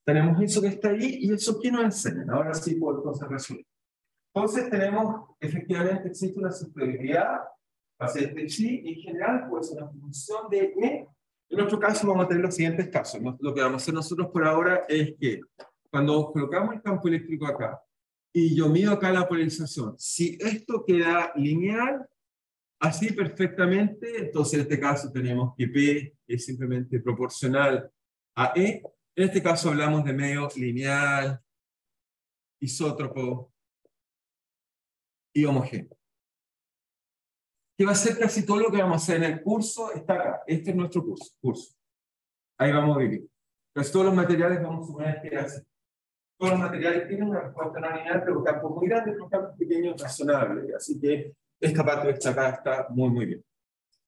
tenemos eso que está ahí, y eso que nos enseñan. Ahora sí puedo entonces resumir. Entonces tenemos, efectivamente existe una sustentabilidad, paciente sí, y en general pues una función de E. En nuestro caso vamos a tener los siguientes casos. Lo que vamos a hacer nosotros por ahora es que cuando colocamos el campo eléctrico acá, y yo mido acá la polarización, si esto queda lineal, así perfectamente, entonces en este caso tenemos que P es simplemente proporcional a E. En este caso hablamos de medio lineal, isótropo y homogéneo. Que va a ser casi todo lo que vamos a hacer en el curso, está acá. Este es nuestro curso. Ahí vamos a vivir. Casi todos los materiales vamos a suponer que es así. Todos los materiales tienen una respuesta no lineal, pero campos muy grandes, pero campos pequeños razonables. Así que esta parte de esta acá está muy bien.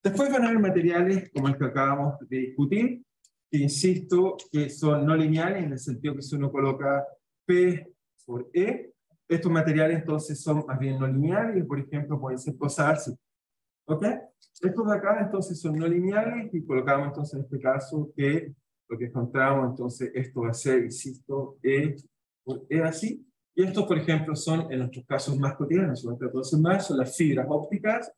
Después van a haber materiales como el que acabamos de discutir, que insisto que son no lineales en el sentido que si uno coloca P por E, estos materiales entonces son más bien no lineales y por ejemplo pueden ser cosas así. ¿Ok? Estos de acá entonces son no lineales y colocamos entonces en este caso que lo que encontramos entonces esto va a ser, insisto, E por E así. Y estos por ejemplo son en nuestros casos más cotidianos, entonces más son las fibras ópticas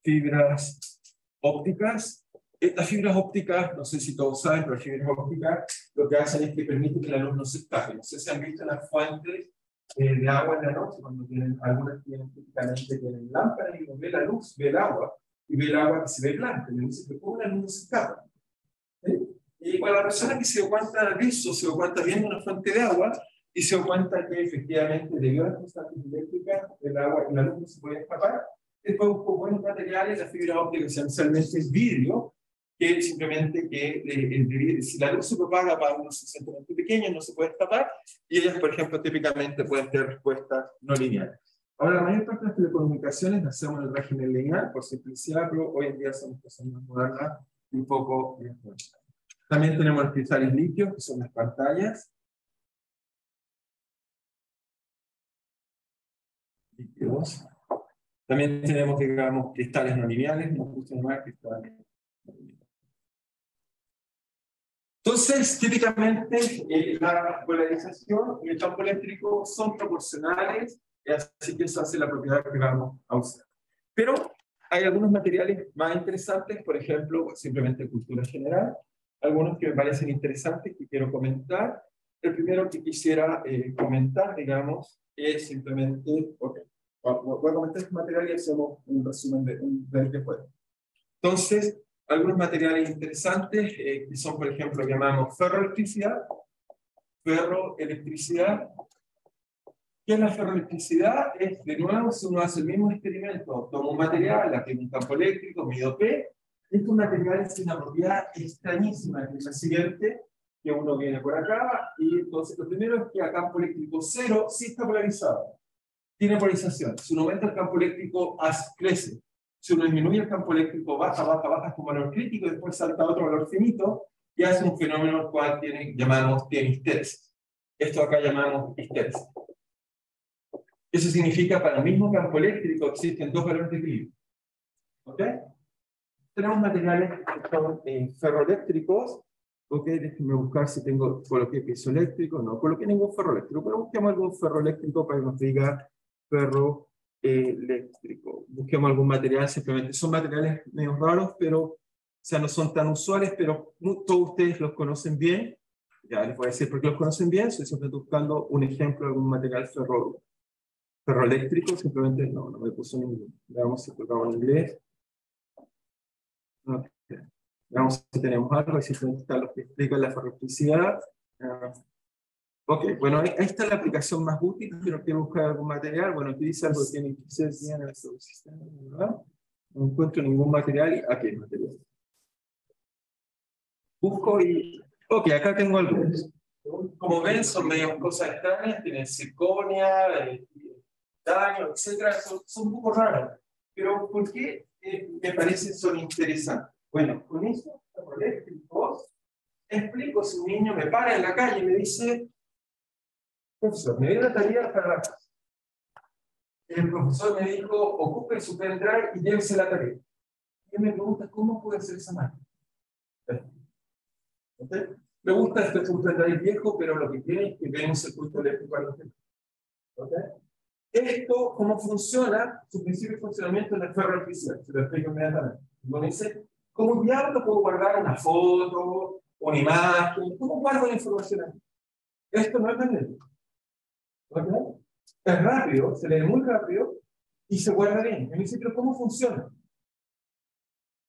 fibras ópticas. Estas fibras ópticas, no sé si todos saben, pero las fibras ópticas lo que hacen es que permiten que la luz no se escape. No sé si han visto las fuentes de agua en la noche, cuando tienen, algunas típicamente tienen lámparas y uno ve la luz, ve el agua, y ve el agua que se ve blanca. Y uno dice, pero ¿cómo la luz no se escapa? Y bueno, la persona que se dio cuenta de eso, se dio cuenta viendo una fuente de agua, y se dio cuenta que efectivamente debido a las constantes eléctricas, el agua y la luz no se podía escapar. Después buscó buenos materiales, la fibra óptica esencialmente es vidrio, que simplemente si la luz se propaga para unos suficientemente pequeños no se puede escapar, y ellas, por ejemplo, típicamente pueden tener respuestas no lineales. Ahora, la mayor parte de las telecomunicaciones las hacemos en el régimen lineal, por simplicidad, pero hoy en día son cosas más modernas y un poco mejor. También tenemos los cristales líquidos, que son las pantallas. Líquidos. También tenemos, digamos, cristales no lineales, nos gusta llamar cristales no lineales. Entonces, típicamente, la polarización y el campo eléctrico son proporcionales, así que eso hace la propiedad que vamos a usar. Pero hay algunos materiales más interesantes, por ejemplo, simplemente cultura general, algunos que me parecen interesantes que quiero comentar. El primero que quisiera comentar, digamos, es simplemente, voy a comentar este material y hacemos un resumen del que fue. Entonces, algunos materiales interesantes que son, por ejemplo, que llamamos ferroelectricidad. Ferroelectricidad. ¿Qué es la ferroelectricidad? Es, de nuevo, si uno hace el mismo experimento, toma un material, aplica un campo eléctrico, mido P. Estos materiales tienen una propiedad extrañísima, que es la siguiente, que uno viene por acá, y entonces lo primero es que a campo eléctrico cero sí está polarizado. Tiene polarización. Si uno aumenta el campo eléctrico, crece. Si uno disminuye el campo eléctrico, baja hasta un valor crítico y después salta a otro valor finito y hace un fenómeno al cual llamamos histéresis. Esto acá llamamos histéresis. Eso significa para el mismo campo eléctrico existen dos valores de equilibrio. ¿Ok? Tenemos materiales que son ferroeléctricos. Ok, déjenme buscar si coloqué piezoeléctrico. No coloqué ningún ferroeléctrico, pero busquemos algún ferroeléctrico para que nos diga ferroeléctrico. Busquemos algún material, simplemente son materiales medio raros, pero o sea, no son tan usuales, pero todos ustedes los conocen bien. Ya les voy a decir por qué los conocen bien. Estoy simplemente buscando un ejemplo de algún material ferroeléctrico, simplemente no me puso ninguno. Veamos si colocamos en inglés. Okay. Veamos si tenemos algo, y simplemente están los que explican la ferroelectricidad. Ok, bueno, ahí está la aplicación más útil, pero quiero buscar algún material. Bueno, aquí dice algo que tiene que ser bien en el subsistema, ¿verdad? No encuentro ningún material. Y aquí hay material. Busco y... Ok, acá tengo algunos. Como ven, son medio cosas extrañas, tienen circonia, daño, etc. Son un poco raros. Pero ¿por qué me parecen son interesantes? Bueno, con estos eléctricos explico si un niño me para en la calle y me dice: profesor, me dio una tarea para la casa. El profesor me dijo: ocupe su pendrive y llévese la tarea. Y él me pregunta: ¿cómo puede hacer esa máquina? ¿Okay? Me gusta este pendrive viejo, pero lo que tiene es que tiene un circuito eléctrico a los demás. ¿Okay? Esto, ¿cómo funciona? Su principio de funcionamiento es la ferroelectricidad. Se lo explico inmediatamente. Uno dice: ¿cómo diablo puedo guardar una foto, una imagen? ¿Cómo guardo la información aquí? Esto no es magnético. ¿Okay? Es rápido, se lee muy rápido y se guarda bien. Y me dice: ¿pero cómo funciona?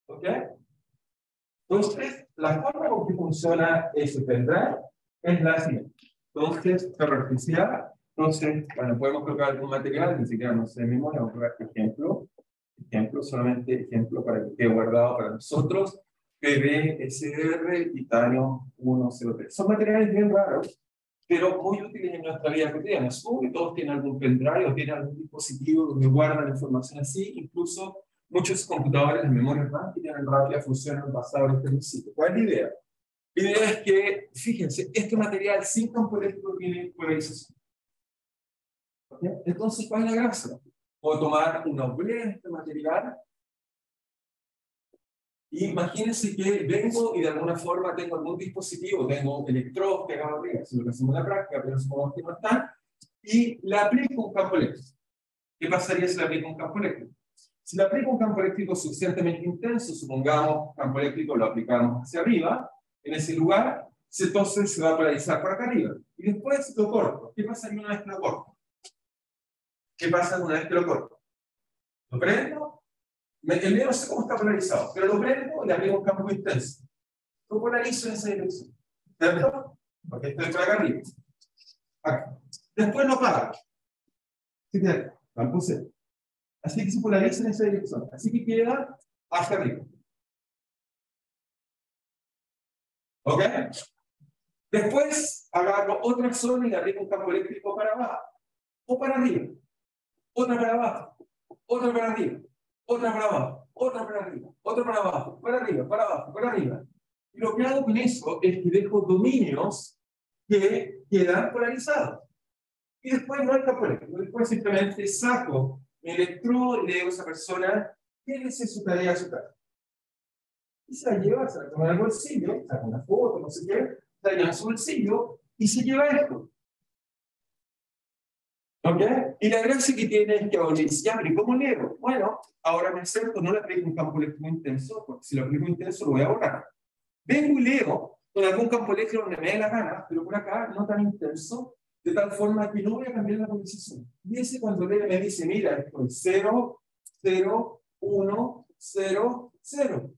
¿Ok? Entonces, la forma con que funciona ese pendrive es la siguiente. Entonces, ferroelectricidad. Entonces, bueno, podemos colocar algún material, ni siquiera no sé de memoria, vamos a colocar ejemplo, solamente ejemplo para que quede guardado para nosotros. PBSR, titanio 103. Son materiales bien raros, pero muy útiles en nuestra vida cotidiana. Supongo que todos tienen algún pendrive o tienen algún dispositivo donde guardan información así. Incluso muchos computadores de memoria RAM que tienen rápida funcionan basados en este principio. ¿Cuál es la idea? La idea es que, fíjense, este material sin campo eléctrico tiene polarización. ¿Okay? Entonces, ¿cuál es la gracia? Puedo tomar una oblea de este material. Y imagínense que vengo y de alguna forma tengo algún dispositivo, tengo electrodos pegados arriba, si lo que hacemos en la práctica, pero supongamos que no están, y le aplico un campo eléctrico. ¿Qué pasaría si le aplico un campo eléctrico? Si le aplico un campo eléctrico suficientemente intenso, supongamos campo eléctrico lo aplicamos hacia arriba, en ese lugar, entonces se va a polarizar por acá arriba. Y después lo corto. ¿Qué pasa una vez que lo corto? ¿Qué pasa una vez que lo corto? Lo prendo, el mío no sé cómo está polarizado, pero lo prendo y le aplico un campo intenso. Lo polarizo en esa dirección. ¿Cierto? Porque estoy por acá arriba. Acá. Después lo apago. ¿Sí te lo puse? Así que se polariza en esa dirección. Así que queda hacia arriba. ¿Ok? Después agarro otra zona y le aplico un campo eléctrico para abajo. O para arriba. Otra para abajo. Otra para arriba. Otra para abajo. Otra para arriba. Otra para abajo. Para arriba, para abajo, para arriba. Y lo que hago con eso es que dejo dominios que quedan polarizados. Y después no hay campo eléctrico. Después simplemente saco mi electrodo y le digo a esa persona que le hace su tarea a su casa. Y se la lleva, se la toma en el bolsillo, saca una foto, no sé qué, se la lleva en su bolsillo y se lleva esto. ¿Ok? Y la gracia que tiene es que ahora dice, ya, pero ¿cómo leo? Bueno, ahora me acerco, no le aplico un campo eléctrico intenso, porque si lo aplico intenso lo voy a borrar. Vengo y leo con algún campo eléctrico donde me dé la gana, pero por acá no tan intenso, de tal forma que no voy a cambiar la polarización. Y ese cuando lee me dice, mira, esto es 0, 0, 1, 0, 0.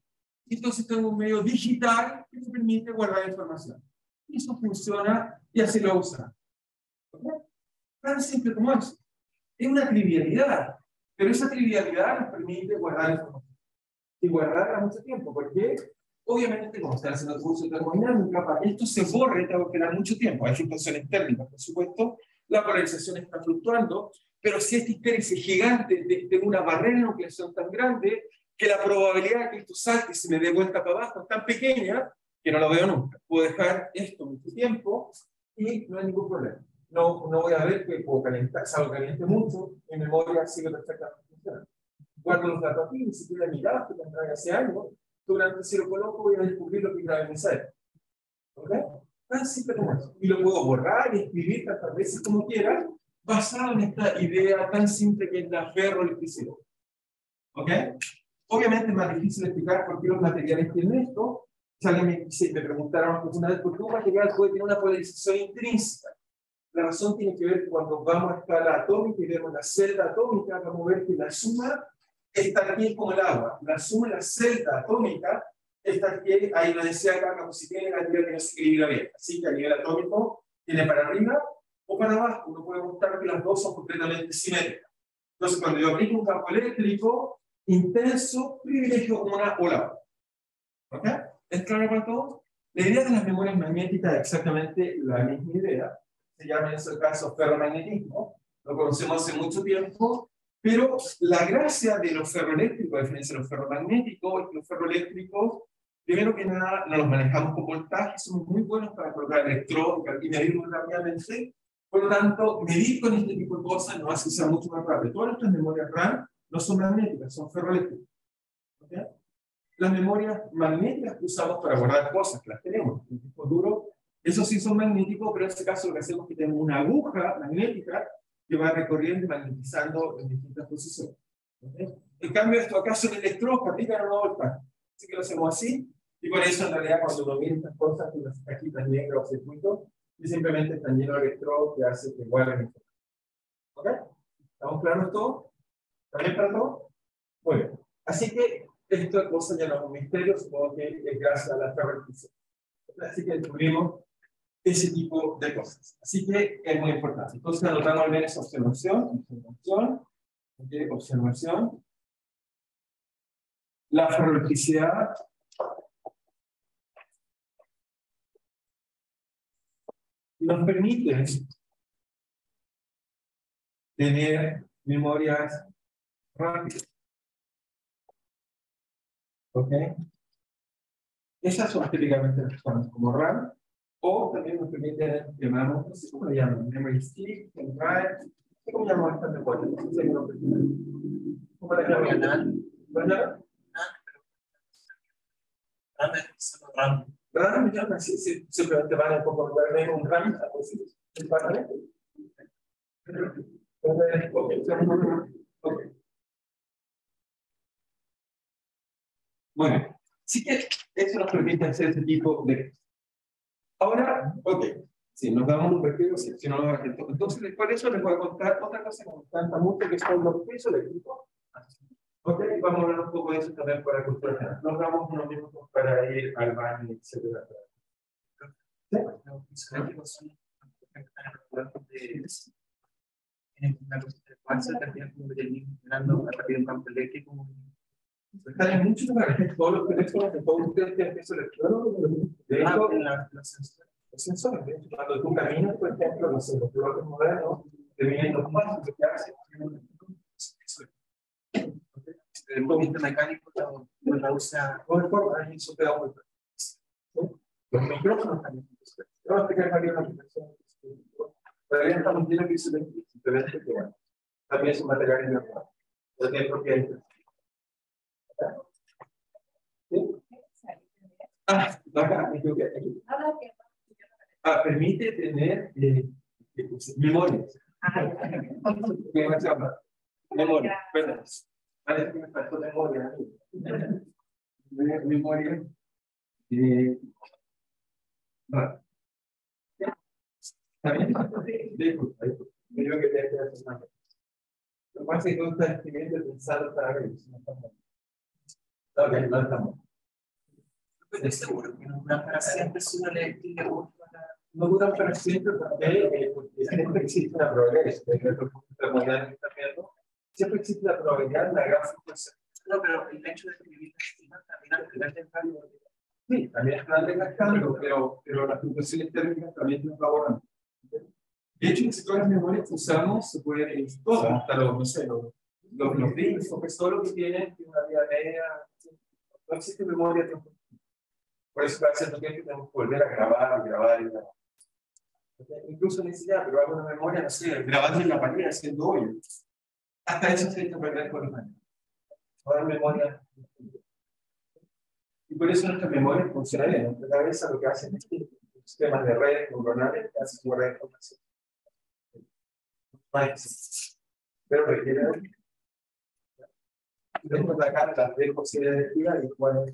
Y entonces tengo un medio digital que me permite guardar información. Y eso funciona y así lo usa. ¿Okay? Tan simple como eso. Es una trivialidad, pero esa trivialidad nos permite guardar información. Y guardarla mucho tiempo, porque obviamente, como se hace en el curso de termodinámica, para que esto se borre, tengo que dar mucho tiempo. Hay fluctuaciones térmicas, por supuesto, la polarización está fluctuando, pero si esta histérisis gigante de una barrera de nucleación tan grande, que la probabilidad de que esto salte y se me dé vuelta para abajo es tan pequeña, que no lo veo nunca. Puedo dejar esto mucho tiempo y no hay ningún problema. No voy a ver que puedo calentar, salgo caliente mucho, mi memoria sigue perfectamente funcionando. Guardo los datos aquí, ni siquiera miraba que tendrá hace años. Durante si lo coloco voy a descubrir lo que grabé en mi cerebro. ¿Ok? Tan simple como eso. Y lo puedo borrar y escribir tantas veces como quiera, basado en esta idea tan simple que es la ferroelectricidad. ¿Ok? Obviamente es más difícil explicar por qué los materiales tienen esto. Si alguien me preguntaron una vez por qué un material puede tener una polarización intrínseca. La razón tiene que ver cuando vamos a escala atómica y vemos la celda atómica, vamos a ver que la suma está aquí como el agua. La suma de la celda atómica está aquí, hay una densidad de carga positiva y negativa que no se equilibra bien. Así que a nivel atómico tiene para arriba o para abajo. Uno puede mostrar que las dos son completamente simétricas. Entonces, cuando yo aplico un campo eléctrico intenso, privilegio una o la otra. ¿Ok? ¿Es claro para todos? La idea de las memorias magnéticas es exactamente la misma idea. Se llama en ese caso ferromagnetismo. Lo conocemos hace mucho tiempo. Pero la gracia de los ferroeléctricos, a diferencia de los ferromagnéticos, es que los ferroeléctricos, primero que nada, no los manejamos con voltaje, somos muy buenos para colocar electrodos y medirlos rápidamente. Por lo tanto, medir con este tipo de cosas nos hace que sea mucho más rápido. Todas nuestras memorias RAM no son magnéticas, son ferroeléctricas. ¿Okay? Las memorias magnéticas que usamos para guardar cosas, que las tenemos, un disco duro, esos sí son magnéticos, pero en este caso lo que hacemos es que tenemos una aguja magnética que va recorriendo y magnetizando en distintas posiciones. ¿Okay? En cambio, esto acá son electrodos que aplican una voltaje. Así que lo hacemos así, y por eso en realidad cuando uno mira estas cosas, las cajitas negras o circuitos, y simplemente están llenos de electrodos que hacen que guarden información. ¿Ok? ¿Estamos claros todos? ¿Está bien para todos? Muy bien. Así que esta cosa ya no es un misterio, supongo que es gracias a la ferroelectricidad. Así que descubrimos ese tipo de cosas. Así que es muy importante. Entonces anotamos bien esa observación. ¿Okay? Observación. La ferroelectricidad nos permite tener memorias rápidas. ¿Ok? Esas son típicamente las cosas como RAM, o también nos permite, llamamos, no sé cómo le llaman, memory stick, drive, ¿cómo llamamos estas memorias? ¿Cómo le llaman? ¿Verdad? RAM, sí, simplemente van a poco lugar un RAM, así, el parlamento. Ok. Muy bien. Así que eso nos permite hacer ese tipo de... Ahora, ok, si nos damos un respiro, si no, entonces por eso les voy a contar otra cosa que me encanta mucho, que son los pisos de equipo. Ok, vamos a hablar un poco de eso también para cultura general. Nos damos unos minutos para ir al baño, etcétera. ¿Sí? Los pisos eléctricos son en una cosa de fuerza, también como que terminan generando a partir de un campo eléctrico. Están en muchos lugares, todos los teléfonos de todos ustedes tienen piso electrónico. De hecho, los sensores, de hecho, cuando tú caminas, por ejemplo, los bloques modernos, te vienen los pasos que hacen. El movimiento mecánico lo usa. No importa, ahí eso te da vuelta. Los micrófonos también. Te voy a explicar varias aplicaciones. Todavía estamos viendo que simplemente que bueno, también es un material inerte. Entonces, porque ¿sí? Acá, me equivoqué, aquí. Permite tener memoria. Memoria, perdón. Parece que me faltó memoria. Memoria. Vale. ¿Está bien? Disculpa. Me digo que te que hacer una. Lo que pasa es que tú estás escribiendo pensando para ver si no estamos. Ok, no estamos. Estoy seguro que no duran para siempre si uno le No duran para siempre porque siempre existe una probabilidad. Siempre existe la probabilidad, la gran fluctuación. No, pero el hecho de escribir también al final del cambio. Sí, también es plan de cambio, pero las fluctuaciones térmicas también nos favoran. De hecho, en todas las memorias que usamos, se pueden ir todas, hasta los, no sé, los discos, porque solo que tienen una vida media, no existe memoria temporal. Por eso cada cierto tiempo tenemos que volver a grabar y grabar y grabar. Incluso ni siquiera, pero hago una memoria, no sé, grabando en la pared, haciendo hoyo. Hasta eso se ha hecho perder con los años. Ahora memoria. Y por eso nuestra memoria funciona bien. Nuestra cabeza lo que hace es sistemas de redes neuronales que hacen guardar información. Pero requiere tenemos acá las tres posibilidades de actividad y cuál es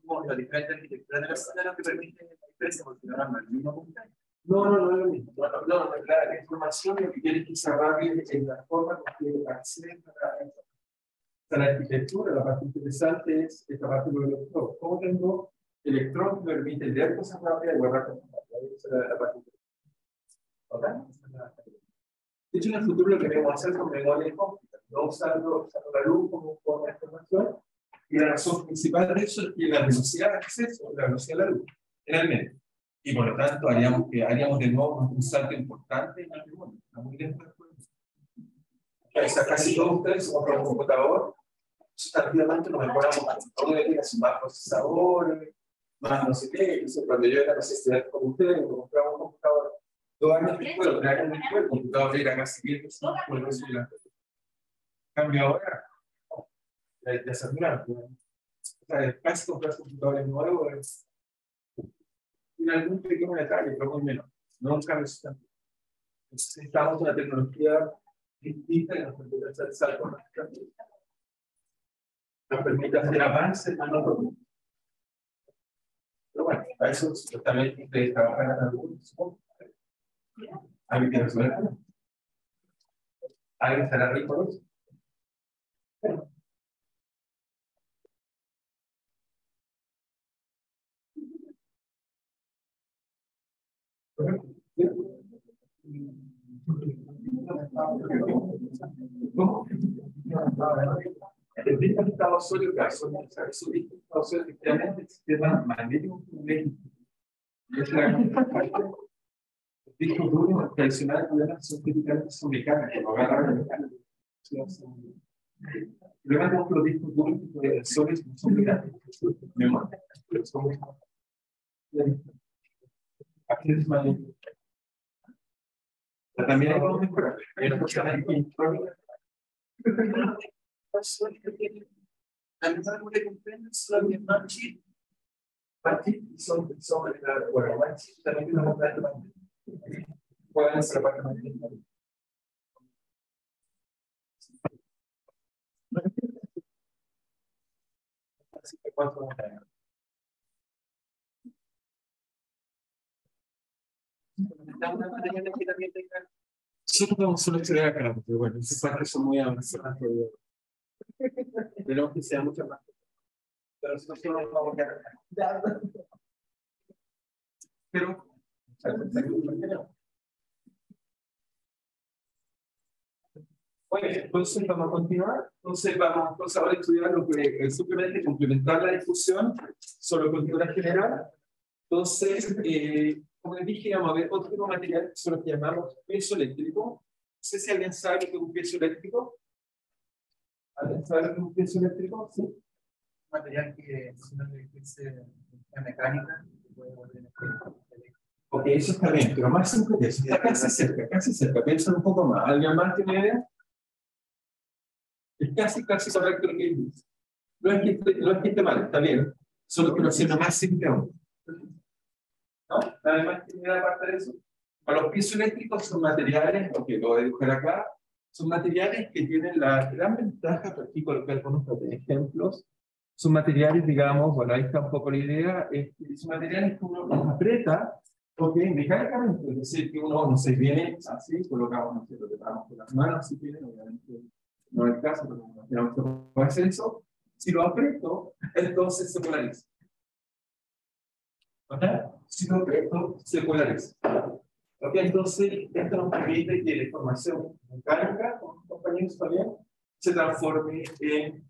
Como la diferente arquitectura de la sala lo que permite la diferencia, porque no es el mismo punto. no es lo mismo. No, la información lo que quiere es que se arranque en la forma con que accede a la arquitectura. La parte interesante es esta parte de los electrones. ¿Cómo tengo electrón que permite leer cosas rápidas y guardar cosas rápidas? Esa es la parte interesante. De hecho, en el futuro lo que queremos hacer con memoria cómputa, no usando la luz como forma de información, y la razón principal de eso es que la velocidad de acceso es la velocidad de la luz, en el medio. Y por lo tanto, haríamos de nuevo un salto importante en el memoria. Está muy lento después. Casi todos ustedes se compran un computador, tardíamente nos mejoramos más. Uno le tiene más procesadores, más no sé qué. Cuando yo era estudiante como ustedes, me compraba un computador. 2 años después, o 3 años después, el computador era casi 10 por eso y la cambio ahora, ya se admiran. O sea, casi comprar computadores nuevos es en algún pequeño detalle, pero muy menos. No un cambio sustantivo. Necesitamos una tecnología distinta que nos permite hacer saltos más grandes. Nos permite hacer avances más rápidos. Pero bueno, a eso también ustedes trabajan en algunos, supongo. ¿Alguien quiere resolver? ¿Alguien estará rico por eso? ¿Cómo? El disco estaba sólido, su disco estaba sólido, efectivamente, el sistema magnético es la los discos duros tradicionales son típicamente son mecánicos, lo agarran de mecánicos. Luego tenemos los discos duros sólidos no son mecánicos, memoria, pero son aquí es magnético. También hay que mejorar. Hay una cosa electrónica. También sabemos que comprenden solo que más chip. Son bueno, también tiene una parte magnética. Pueden ser la parte magnética. Así que 4 voltajes. Nosotros podemos solo estudiar acá, pero bueno, esas partes son muy avanzadas. Tenemos que ser mucho más. Pero nosotros no vamos a Pero, bueno, entonces vamos a continuar. Entonces ahora a estudiar lo que simplemente complementar la discusión sobre cultura general. Entonces, como les dije, vamos a ver otro tipo de material que son los que llamamos peso eléctrico. No sé si alguien sabe lo que es un peso eléctrico. ¿Alguien sabe lo que es un peso eléctrico? Sí. material que si no le dice mecánica, puede volver a. Ok, eso está bien, pero más simple que eso. Está casi cerca. Piensa un poco más. ¿Alguien más tiene idea? Es casi correcto lo que dice. No es que esté mal, está bien. Solo que lo hace más simple aún. ¿No? ¿Nadie más tiene idea aparte de eso? Para los pisos eléctricos son materiales, ok, lo voy a dibujar acá, son materiales que tienen la gran ventaja, por aquí colocar algunos ejemplos, son materiales, digamos, bueno, ahí está un poco la idea, son materiales que uno los aprieta, ok, mecánicamente, es decir, que uno, no sé, viene así, colocamos, no sé, lo preparamos con las manos, si quieren, obviamente no es el caso, pero no puede hacer eso. Si lo aprieto, entonces se polariza. ¿Ok? Si lo aprieto, se polariza. ¿Ok? Entonces, esto nos permite que la información mecánica, con los compañeros también, se transforme en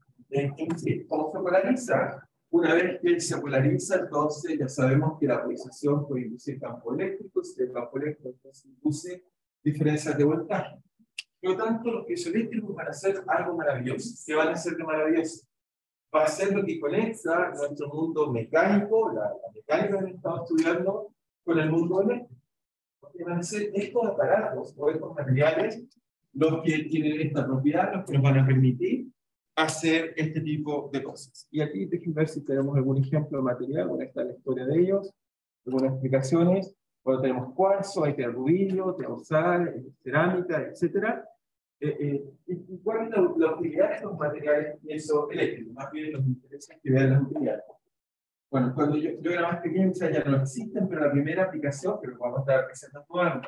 ¿cómo se polariza? Una vez que se polariza, entonces ya sabemos que la polarización puede inducir campo eléctrico, si el campo eléctrico entonces induce diferencias de voltaje. Por lo tanto, los piezoeléctricos van a hacer algo maravilloso. ¿Qué van a hacer de maravilloso? Va a ser lo que conecta nuestro mundo mecánico, la mecánica que estamos estudiando, con el mundo eléctrico. Porque van a ser estos aparatos o estos materiales los que tienen esta propiedad, los que nos van a permitir hacer este tipo de cosas. Y aquí déjenme ver si tenemos algún ejemplo de material. Bueno, está la historia de ellos, algunas explicaciones. Bueno, tenemos cuarzo, hay rubilo, tenemos sal, cerámica, etc. ¿Y cuál es la utilidad de estos materiales piezoeléctricos? Más bien nos interesa que vean las utilidades. Bueno, cuando yo era más pequeño, ya no existen, pero la primera aplicación, pero vamos a estar presentando algo.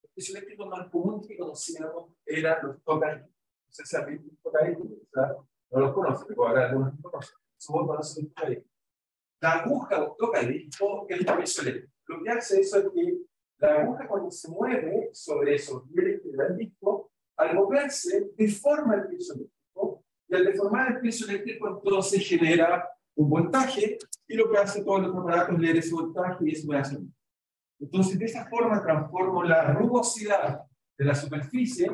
Los piezoeléctricos más comunes que conocíamos eran los tocadiscos. No sé si han visto los tocadiscos, no los conocen, pero ahora algunos no conocen. Somos conocidos los tocadiscos. La aguja o tocadisco es el piezoeléctrico. Lo que hace eso es que la aguja, cuando se mueve sobre esos rieles que da el disco, al moverse, deforma el piezoeléctrico, y al deformar el piezoeléctrico, entonces genera un voltaje, y lo que hace todos los aparatos es leer ese voltaje y eso me hace. Entonces, de esa forma transformo la rugosidad de la superficie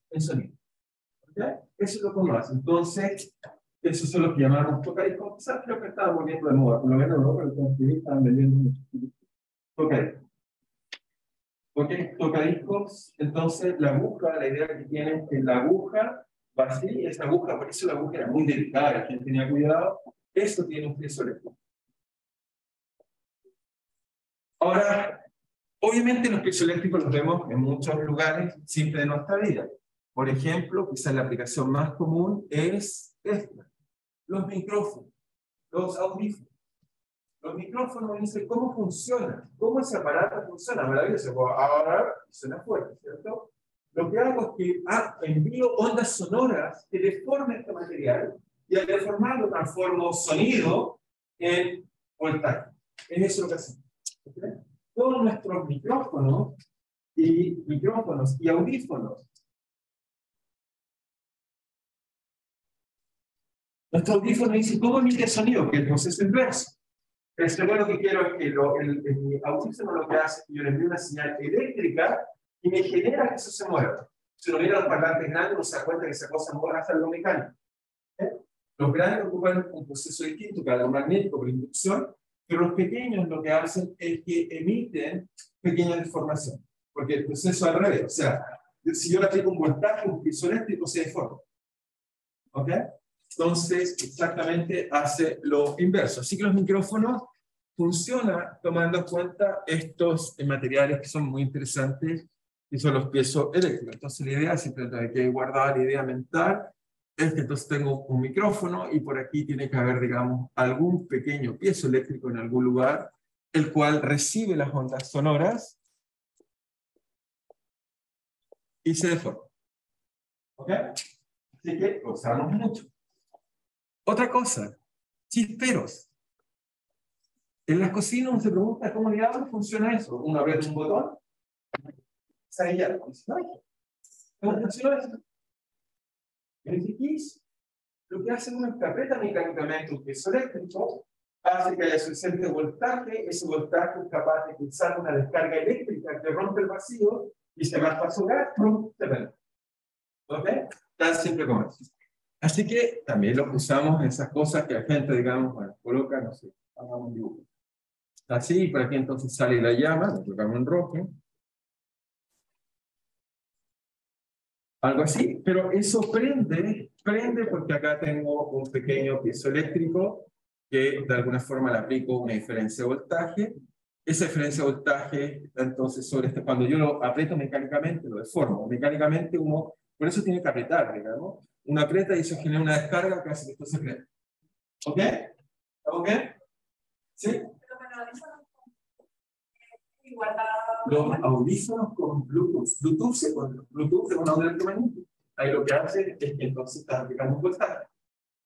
en sonido. ¿Okay? Eso es lo que uno hace. Entonces, eso es lo que llamamos tocadiscos. Quizás creo que estaba volviendo de moda, por lo menos no, pero los estaban vendiendo mucho. Tocadiscos. Ok, tocadiscos. Entonces, la aguja, la idea que tiene es que la aguja va así, esa aguja, por eso la aguja era muy delicada, la gente tenía cuidado. Eso tiene un peso eléctrico. Ahora, obviamente los piezoeléctricos los vemos en muchos lugares siempre de nuestra vida. Por ejemplo, quizás la aplicación más común es esta. Los micrófonos, los audífonos. Los micrófonos dicen cómo funciona, cómo ese aparato funciona. Maravilloso, ahora suena fuerte, ¿cierto? Lo que hago es que envío ondas sonoras que deformen este material y al deformarlo transformo sonido en voltaje. Es eso lo que hacemos. ¿Okay? Todos nuestros micrófonos y audífonos. Nuestro audífono dice cómo emite sonido, que es el proceso inverso. Pero yo lo que quiero es que el audífono lo que hace es que yo le envío una señal eléctrica y me genera que eso se mueva. Si uno mira los parlantes grandes, uno se da cuenta que esa cosa mueve hasta algo mecánico. Los grandes ocupan un proceso distinto, que algo magnético por inducción, pero los pequeños lo que hacen es que emiten pequeñas deformaciones, porque el proceso es al revés. O sea, si yo le aplico un voltaje, un piezoeléctrico se deforma. ¿Ok? Entonces, exactamente hace lo inverso. Así que los micrófonos funcionan tomando en cuenta estos materiales que son muy interesantes, y son los piezoeléctricos. Entonces, la idea, siempre hay que guardar la idea mental, es que entonces tengo un micrófono y por aquí tiene que haber, digamos, algún pequeño piezoeléctrico en algún lugar, el cual recibe las ondas sonoras y se deforma. ¿Ok? Así que lo usamos mucho. Otra cosa, chisperos. En las cocinas uno se pregunta cómo diablos funciona eso. Uno aprieta un botón, sale ya. ¿Cómo funciona eso? En el TX, lo que hace uno es que aprieta mecánicamente un piezoeléctrico, hace que haya suficiente voltaje, ese voltaje es capaz de impulsar una descarga eléctrica que rompe el vacío y se va a pasar, ¡pum! Se prende. ¿Ok? Tan simple como eso. Así que también lo usamos en esas cosas que la gente, digamos, bueno, coloca, no sé, hagamos un dibujo. Así, por aquí entonces sale la llama, lo colocamos en rojo. Algo así, pero eso prende porque acá tengo un pequeño piezoeléctrico que de alguna forma le aplico una diferencia de voltaje. Esa diferencia de voltaje, entonces, cuando yo lo aprieto mecánicamente, lo deformo. Mecánicamente uno, por eso tiene que apretar, digamos. Uno aprieta y eso genera una descarga que hace que esto se prenda. ¿Ok? ¿Estamos bien? ¿Sí? Los audífonos con Bluetooth. Bluetooth es una onda electromagnética. Ahí lo que hace es que entonces está aplicando un voltaje.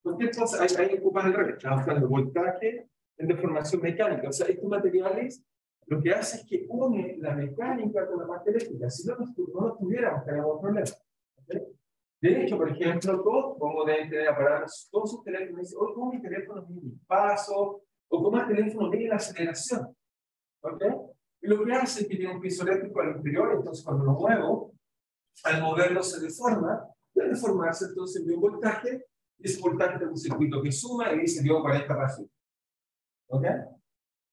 Cualquier cosa, ahí ocupas el revés. Estamos hablando de voltaje en deformación mecánica. O sea, estos materiales lo que hace es que une la mecánica con la parte eléctrica. Si no lo tuviéramos, tendríamos problemas. ¿Okay? De hecho, por ejemplo, todos, como deben tener aparatos, todos sus teléfonos dicen, oye, ¿cómo mi teléfono mide el paso? O ¿cómo el teléfono mide la aceleración? ¿Ok? Y lo que hace es que tiene un piso eléctrico al interior, entonces cuando lo muevo, al moverlo se deforma, y al deformarse entonces envía un voltaje, y ese voltaje tiene un circuito que suma y dice dio 40 ratios. ¿Ok?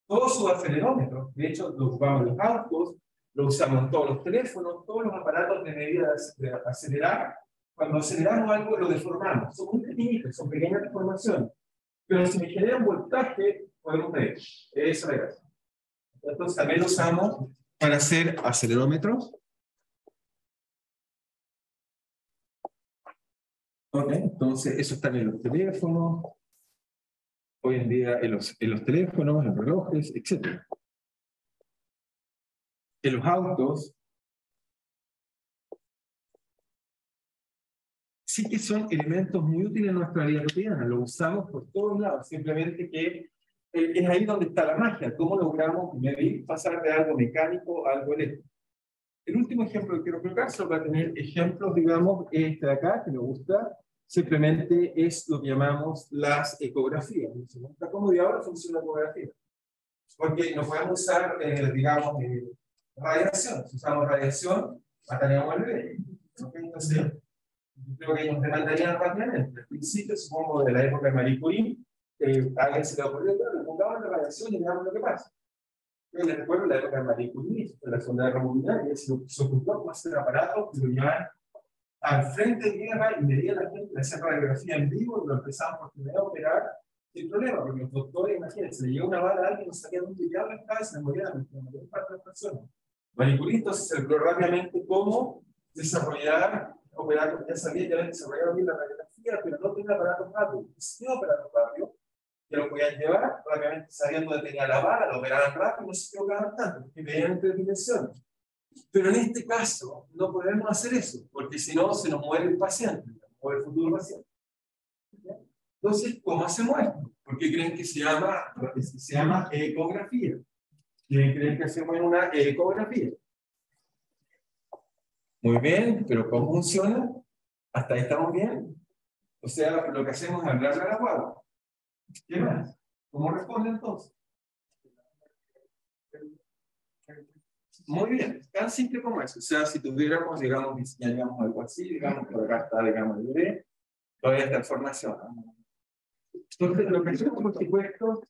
Todos sus acelerómetros, de hecho lo ocupamos en los autos, lo usamos en todos los teléfonos, todos los aparatos de medida de acelerar. Cuando aceleramos algo lo deformamos, son muy pequeñitos, son pequeñas deformaciones, pero si me generan voltaje, podemos medir. Eso es la gracia. Entonces también lo usamos para hacer acelerómetros. Ok, entonces eso está en los teléfonos, hoy en día en los teléfonos, en los relojes, etc. En los autos, sí que son elementos muy útiles en nuestra vida cotidiana, lo usamos por todos lados, simplemente que es ahí donde está la magia, cómo logramos medir, pasar de algo mecánico a algo eléctrico. El último ejemplo que quiero colocar, solo para tener ejemplos, digamos, este de acá, que me gusta, simplemente es lo que llamamos las ecografías. Nos pregunta cómo de ahora funciona la ecografía. Porque no podemos usar, digamos, radiación. Si usamos radiación, mataríamos al bebé. ¿Okay? Entonces, creo que ellos demandarían rápidamente. Al principio, supongo, de la época de Marie Curie, alguien se le ocurrió, pero le pongamos la radiación y veamos lo que pasa. Yo les recuerdo la época de Marie Curie, de la Segunda Guerra Mundial, y se ocupó cómo hacer aparatos que lo llevaban al frente de guerra y medían a la gente, le hacían radiografía en vivo y lo empezaban por primera a operar sin problema, porque los doctores, imagínense, le llegó una bala a alguien, no sabía dónde llegaba la cabeza, se morían la mayor parte de las personas. Marie Curie entonces se logró rápidamente cómo desarrollar, operar, ya sabía, ya habían desarrollado bien la radiografía, pero no tenía aparatos rápidos. Sí, aparatos rápidos, que lo podían llevar, rápidamente sabiendo dónde tenía la bala, lo operaban rápido, no se equivocaban tanto, porque veían en tres dimensiones. Pero en este caso no podemos hacer eso, porque si no se nos muere el paciente, o el futuro paciente. Entonces, ¿cómo hacemos esto? ¿Por qué creen que se llama ecografía? ¿Quién creen que hacemos en una ecografía? Muy bien, pero ¿cómo funciona? ¿Hasta ahí estamos bien? O sea, lo que hacemos es hablarle a la guagua. ¿Qué más? ¿Cómo responde entonces? Muy bien, tan simple como eso. O sea, si tuviéramos, digamos, diseñaríamos algo así, digamos, que acá está, digamos, el bebé, todavía está en formación. Entonces, lo que hacemos, por supuesto,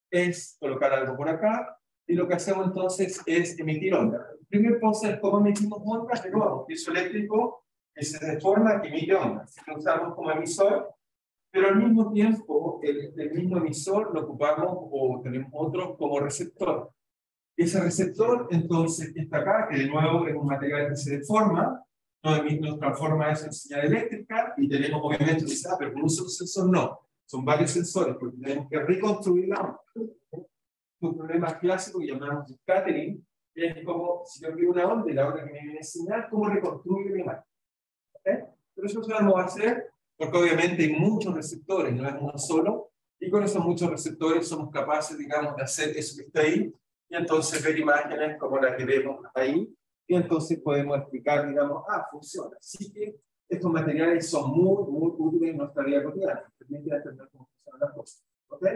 es colocar algo por acá, y lo que hacemos entonces es emitir ondas. El primer paso es cómo emitimos ondas, de nuevo, un piso eléctrico que se deforma, que emite ondas. Lo usamos como emisor, pero al mismo tiempo, el mismo emisor lo ocupamos o tenemos otro como receptor. Ese receptor, entonces, que está acá, que de nuevo es un material que se deforma, nos transforma eso en señal eléctrica y tenemos obviamente un dice, pero con un solo sensor no. Son varios sensores porque tenemos que reconstruir la onda. Un problema clásico que llamamos scattering, que es como si yo quiero una onda y la onda que me viene a enseñar, cómo reconstruir la imagen. ¿Okay? Pero eso lo vamos a hacer porque obviamente hay muchos receptores, no es uno solo, y con esos muchos receptores somos capaces, digamos, de hacer eso que está ahí, y entonces ver imágenes como las que vemos ahí, y entonces podemos explicar, digamos, funciona. Así que estos materiales son muy, muy útiles en nuestra vida cotidiana, permiten entender cómo funcionan las cosas. ¿Ok?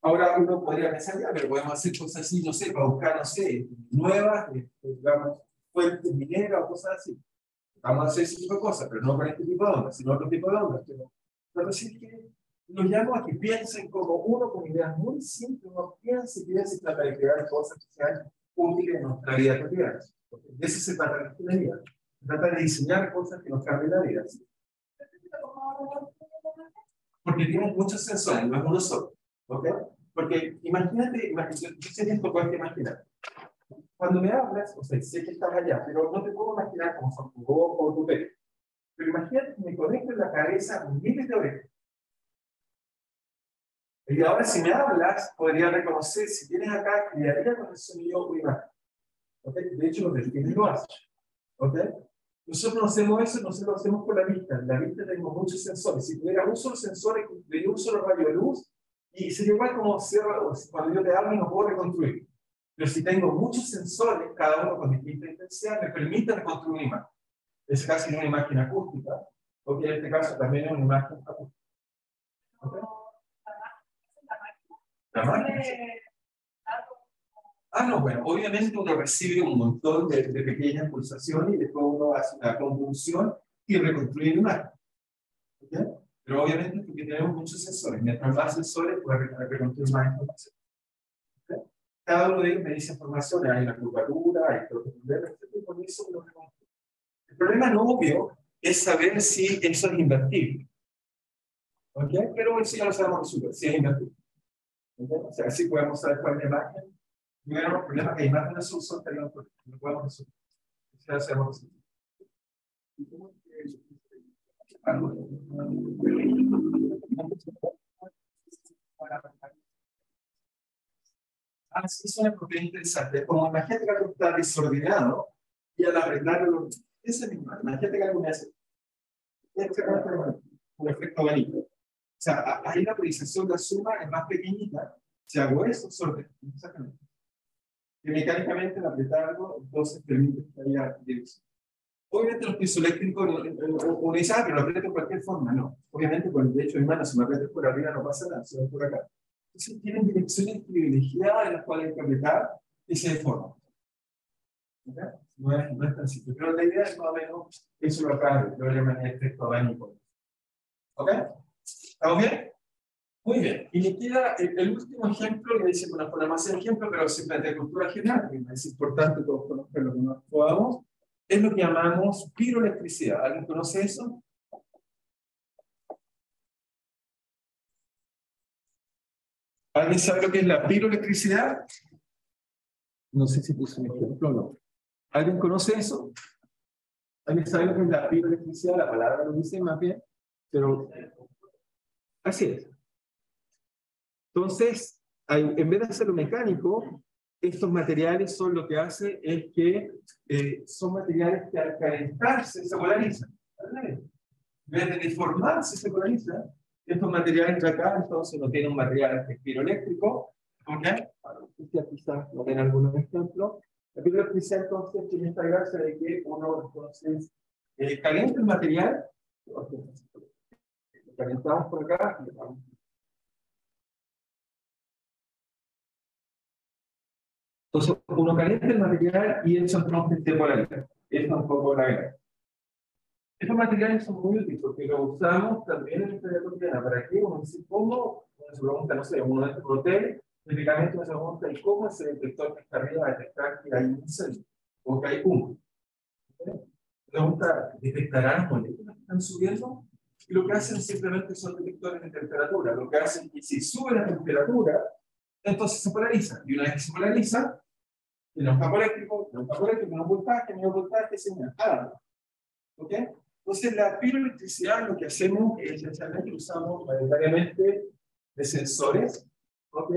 Ahora uno podría pensar, ya, pero podemos hacer cosas así, no sé, para buscar, no sé, nuevas, digamos, fuentes mineras o cosas así. Vamos a hacer ese tipo de cosas, pero no con este tipo de ondas, sino otro tipo de ondas. Pero decir que los llamo a que piensen como uno con ideas muy simples, uno piensa y trata de crear cosas que sean útiles en nuestra vida cotidiana. De eso se trata la ingeniería. Se trata de diseñar cosas que nos cambien la vida. ¿Sí? Porque tienen muchos sensores, no es uno solo. ¿Ok? Porque imagínate, yo sé que esto puedes imaginar. Cuando me hablas, o sea, sé que estás allá, pero no te puedo imaginar cómo son tu voz o tu pelo. Pero imagínate que me conecto en la cabeza miles de orejas. Y ahora si me hablas, podría reconocer, si tienes acá, crearía con el sonido o imagen. ¿Okay? De hecho, los delfines lo hacen. ¿Okay? Nosotros no hacemos eso, nosotros lo hacemos con la vista. En la vista tenemos muchos sensores. Si tuviera un solo sensor, vería un solo rayo de luz, y sería igual como cuando yo te hablo y no puedo reconstruir. Pero si tengo muchos sensores, cada uno con distinta intensidad, me permite reconstruir una imagen. En este caso es una imagen acústica, porque en este caso también es una imagen acústica. ¿Okay? ¿La máquina? No, bueno, obviamente uno recibe un montón de pequeñas pulsaciones y después uno hace una convulsión y reconstruye la imagen. ¿Okay? Pero obviamente porque tenemos muchos sensores, mientras más sensores, pues reconstruir más información. ¿Okay? Cada uno de ellos me dice información, hay una curvatura, hay problemas, y por eso uno reconstruye. El problema no obvio es saber si eso es invertible. ¿Okay? Pero eso ya lo sabemos resolver, si es invertible. ¿Okay? O sea, así podemos saber cuál es la imagen. Si hubiéramos problemas que imágenes son estaríamos por no podemos resolver. Ya lo sabemos resolver. Sí, es una propiedad interesante. Como imagínate que algo está desordenado y al arreglarlo, ese mismo, imagínate que algo me hace un efecto abanico. O sea, hay una priorización de la suma, es más pequeñita. Si hago eso, sorteo. Exactamente. Y mecánicamente, al apretar algo, entonces permite que haya dirección. Obviamente los piezoeléctricos, uno dice, pero lo aprieto de cualquier forma. No. Obviamente, con el derecho de mano, si me aprieto por arriba, no pasa nada, se va por acá. Entonces, tienen direcciones privilegiadas en las cuales hay que apretar y se deforman. ¿Okay? No es tan simple. Pero la idea es más o menos eso lo acá, lo llaman el efecto abanico. ¿Ok? ¿Estamos bien? Muy bien. Y me queda el último ejemplo, que dice una forma más ejemplo, pero simplemente de cultura general, que es importante todos conozcan lo que nos podamos, es lo que llamamos piroelectricidad. ¿Alguien conoce eso? ¿Alguien sabe lo que es la piroelectricidad? No sé si puse un ejemplo o no. ¿Alguien conoce eso? ¿Alguien sabe lo que es la piroelectricidad? La palabra lo dice más bien, pero así es. Entonces, en vez de hacerlo mecánico, estos materiales son lo que hace es que son materiales que al calentarse se polarizan. En vez de deformarse se polarizan. Estos materiales de acá entonces no tienen un material espiroeléctrico. ¿Ok? Ustedes quizás no ven algunos ejemplos. La piroelectricidad entonces tiene esta gracia de que uno entonces calienta el material. Lo calentamos por acá y vamos. Entonces, uno calienta el material y eso entonces se polariza. Eso es un poco la verdad. Estos materiales son muy útiles porque los usamos también en nuestra vida cotidiana. ¿Para qué? Uno dice, ¿cómo? Uno se pregunta, no sé, uno entra por hotel, típicamente uno se pregunta, ¿y cómo ese detector que está arriba va a detectar que hay un incendio? O que hay humo. Pregunta, ¿detectarán las moléculas que están subiendo? Y lo que hacen simplemente son detectores de temperatura. Lo que hacen es que si sube la temperatura, entonces se polariza. Y una vez que se polariza, tiene un campo eléctrico, un voltaje, medio voltaje, señal. ¿Ok? Entonces, la piroelectricidad lo que hacemos es esencialmente usamos mayoritariamente de sensores, ¿ok?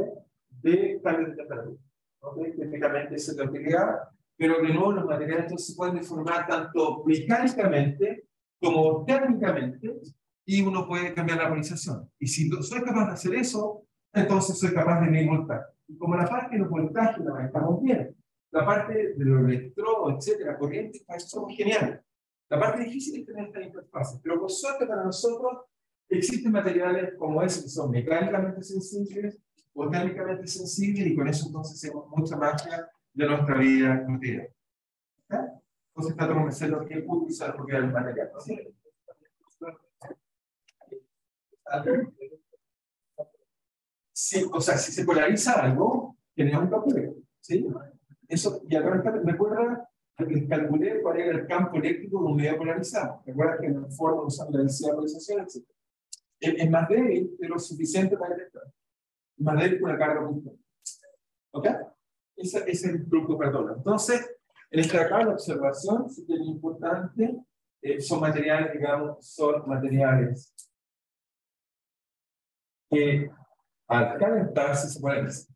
De cambios de temperatura. ¿Ok? Típicamente esa es la utilidad, pero de nuevo los materiales entonces se pueden deformar tanto mecánicamente como térmicamente y uno puede cambiar la polarización. Y si soy capaz de hacer eso, entonces soy capaz de medir voltaje. Y como la parte de los voltajes la manejamos bien, la parte de los electrodos, etcétera, corrientes, para eso somos geniales. La parte difícil es tener esta interfaz, pero por suerte para nosotros existen materiales como esos que son mecánicamente sensibles o térmicamente sensibles y con eso entonces hacemos mucha magia de nuestra vida cotidiana. Entonces tratamos de hacer lo que es utilizar la propiedad del material. ¿Sí? Sí, o sea, si se polariza algo, tenemos un campo, ¿sí? Eso, y acá me acuerda que calculé cuál era el campo eléctrico de un medio polarizado. Recuerda que en la forma usamos la densidad de polarización, etc. Es más débil, pero suficiente para detectar. Más débil que una carga puntual. ¿Ok? Ese es el producto perdón. Entonces, en esta acá la observación, sí que es importante, son materiales, digamos, son materiales que al calentarse se polarizan.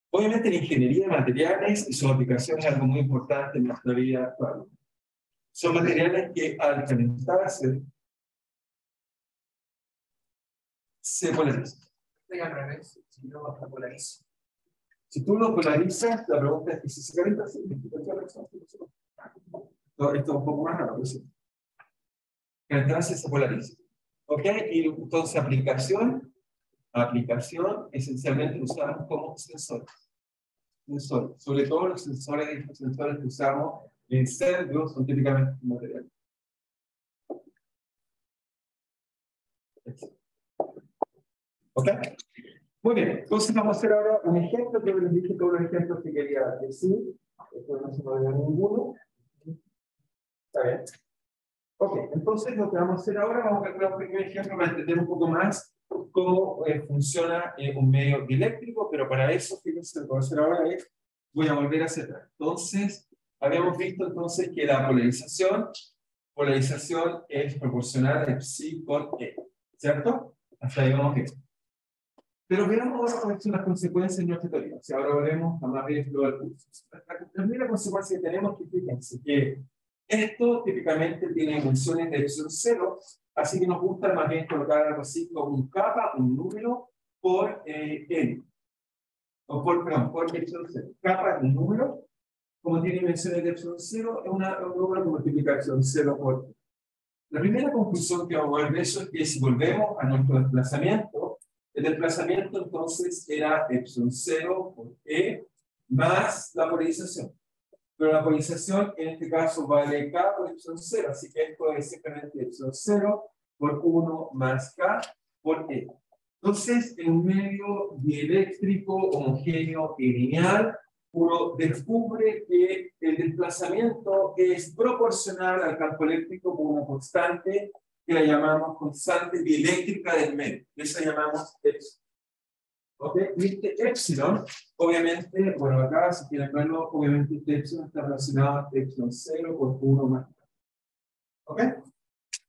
Obviamente la ingeniería de materiales y su aplicación es algo muy importante en nuestra vida actual. Son materiales que al calentarse se polarizan. Al revés, si no lo polarizo. Si tú lo polarizas, la pregunta es: ¿y si se calienta? Sí, no, esto es un poco más raro. ¿Sí? Calentarse se polariza. ¿Ok? Y entonces aplicación esencialmente usamos como sensores. Sobre todo los sensores que usamos en cerdos son típicamente materiales. ¿Ok? Muy bien, entonces vamos a hacer ahora un ejemplo. Yo les dije todos los ejemplos que quería decir. Esto no se me olvidó ninguno. ¿Está bien? Ok, entonces lo que vamos a hacer ahora, vamos a calcular un pequeño ejemplo para entender un poco más cómo funciona un medio dieléctrico, pero para eso, fíjense, lo que voy a hacer ahora es, voy a volver hacia atrás. Entonces, habíamos visto entonces que la polarización es proporcional a psi por E, ¿cierto? Hasta ahí vamos bien. Pero veamos ahora cuáles son las consecuencias de nuestra teoría. O sea, ahora veremos a más bien todo el curso. La primera consecuencia que tenemos es que fíjense que esto típicamente tiene dimensiones de epsilon 0, así que nos gusta más bien colocar algo así como un kappa, un número, por n. O por epsilon 0. Kappa es un número, como tiene dimensiones de epsilon 0, es un número que multiplica epsilon 0 por n. La primera conclusión que vamos a ver de eso es que si volvemos a nuestro desplazamiento, el desplazamiento entonces era epsilon 0 por E más la polarización. Pero la polarización en este caso vale K por epsilon 0, así que esto es simplemente epsilon 0 por 1 más K por E. Entonces, en un medio dieléctrico homogéneo y lineal, uno descubre que el desplazamiento es proporcional al campo eléctrico con una constante que la llamamos constante dieléctrica del medio. Esa llamamos epsilon. ¿Ok? Y este epsilon, obviamente, bueno, acá si quieren verlo, obviamente este epsilon está relacionado a epsilon 0 por 1 más. ¿Ok?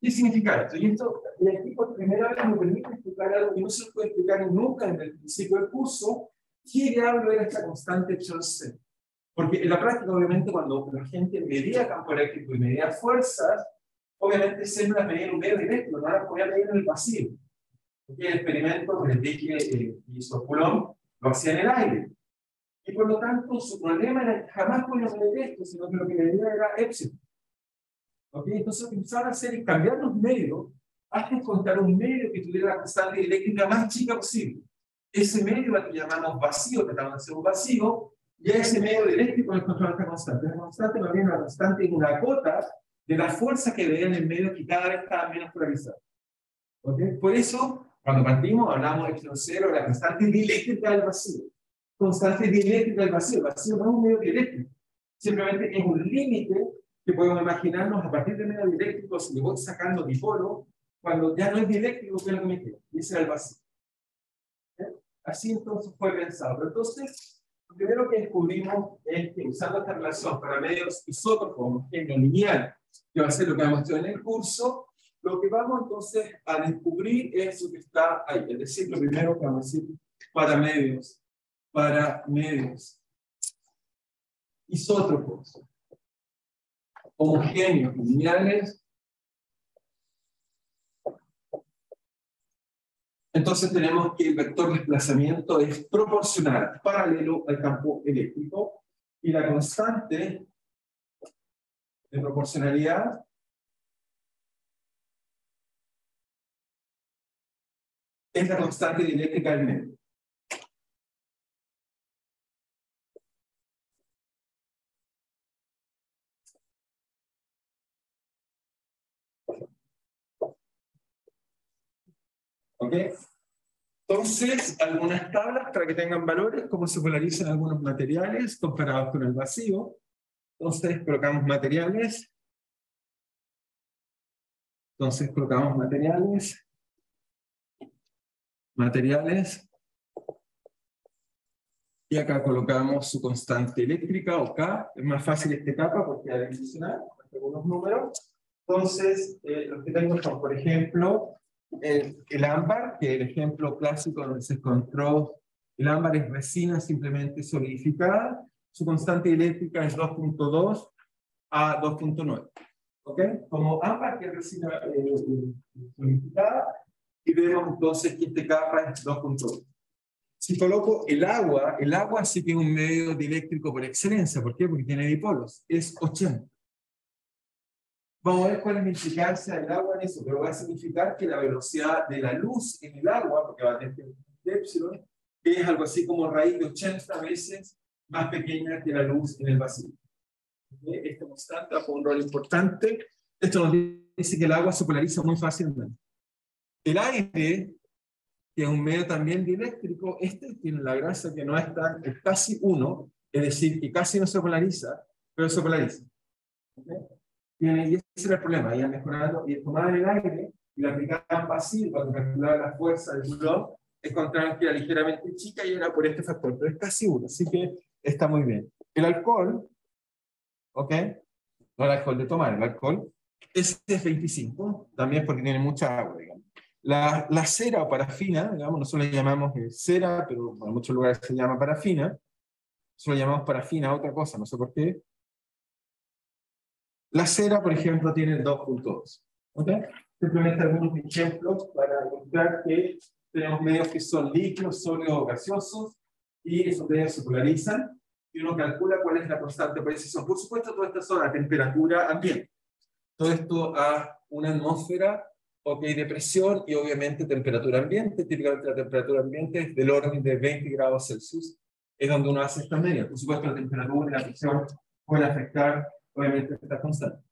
¿Qué significa esto? Y aquí por primera vez nos permite explicar algo que no se puede explicar nunca en el principio del curso. ¿Qué diablo era esta constante epsilon 0? Porque en la práctica, obviamente, cuando la gente medía campo eléctrico y medía fuerzas, obviamente siempre las medía en un medio directo, no las podía medir en el vacío. Porque el experimento que les dije hizo Coulomb lo hacía en el aire. Y por lo tanto, su problema era que jamás podía medir esto, sino que lo que medía era epsilon. ¿Okay? Entonces, lo que empezaron a hacer es cambiar los medios hasta encontrar un medio que tuviera la constante eléctrica más chica posible. Ese medio lo que llamamos vacío, tratamos de hacer un vacío, y a ese medio eléctrico le encontramos esta constante. La constante más bien una constante en una cota de la fuerza que veía en el medio que cada vez estaba menos polarizado. ¿Okay? Por eso, cuando partimos, hablamos de epsilon 0, la constante dieléctrica del vacío. Constante dieléctrica del vacío. El vacío no es un medio dieléctrico. Simplemente es un límite que podemos imaginarnos a partir de medio dieléctrico, si le voy sacando dipolo, cuando ya no es dieléctrico, ¿qué es lo que me queda? Y ese era el vacío. ¿Okay? Así entonces fue pensado. Pero entonces, Lo primero que descubrimos es que usando esta relación para medios isótropos homogéneos lineal, que va a ser lo que vamos a estudiar en el curso, lo que vamos entonces a descubrir es lo que está ahí. Es decir, lo primero que vamos a decir para medios isótropos homogéneos lineales. Entonces tenemos que el vector de desplazamiento es proporcional, paralelo al campo eléctrico, y la constante de proporcionalidad es la constante dieléctrica del medio. ¿Ok? Entonces, algunas tablas para que tengan valores, cómo se polarizan algunos materiales comparados con el vacío. Entonces, colocamos materiales. Materiales. Y acá colocamos su constante eléctrica, o K. Es más fácil este capa porque hay que adicionar algunos números. Entonces, los que tengo son, por ejemplo, el ámbar, que es el ejemplo clásico donde se encontró. El ámbar es resina simplemente solidificada. Su constante eléctrica es 2.2 a 2.9. ¿Ok? Como ámbar, que es resina solidificada, y vemos entonces que este capa es 2.2. Si coloco el agua sí que es un medio dieléctrico por excelencia. ¿Por qué? Porque tiene dipolos. Es 80. Vamos a ver cuál es la implicancia del agua en eso, pero va a significar que la velocidad de la luz en el agua, porque va a tener epsilon, es algo así como raíz de 80 veces más pequeña que la luz en el vacío. Esta constante juega un rol importante. Esto nos dice que el agua se polariza muy fácilmente. El aire, que es un medio también dieléctrico, este tiene la gracia que no es casi uno, es decir, que casi no se polariza, pero se polariza. ¿Okay? Y ese era el problema, iban mejorando, y tomaban el aire y lo aplicaban vacío cuando calculaban la fuerza del Coulomb, encontraban que era ligeramente chica y era por este factor, pero es casi uno, así que está muy bien. El alcohol, ¿ok? No el alcohol de tomar, el alcohol, ese es 25, también porque tiene mucha agua, digamos. La cera o parafina, digamos, nosotros le llamamos cera, pero en muchos lugares se llama parafina. Nosotros le llamamos parafina a otra cosa, no sé por qué. La cera, por ejemplo, tiene 2.2. ¿Ok? Simplemente algunos ejemplos para mostrar que tenemos medios que son líquidos, sólidos o gaseosos, y esos medios se polarizan, y uno calcula cuál es la constante de polarización. Por supuesto, toda esta zona, temperatura ambiente. Todo esto a una atmósfera, ok, de presión, y obviamente temperatura ambiente. Típicamente la temperatura ambiente es del orden de 20 grados Celsius, es donde uno hace estas medidas. Por supuesto, la temperatura y la presión pueden afectar, obviamente, esta constante.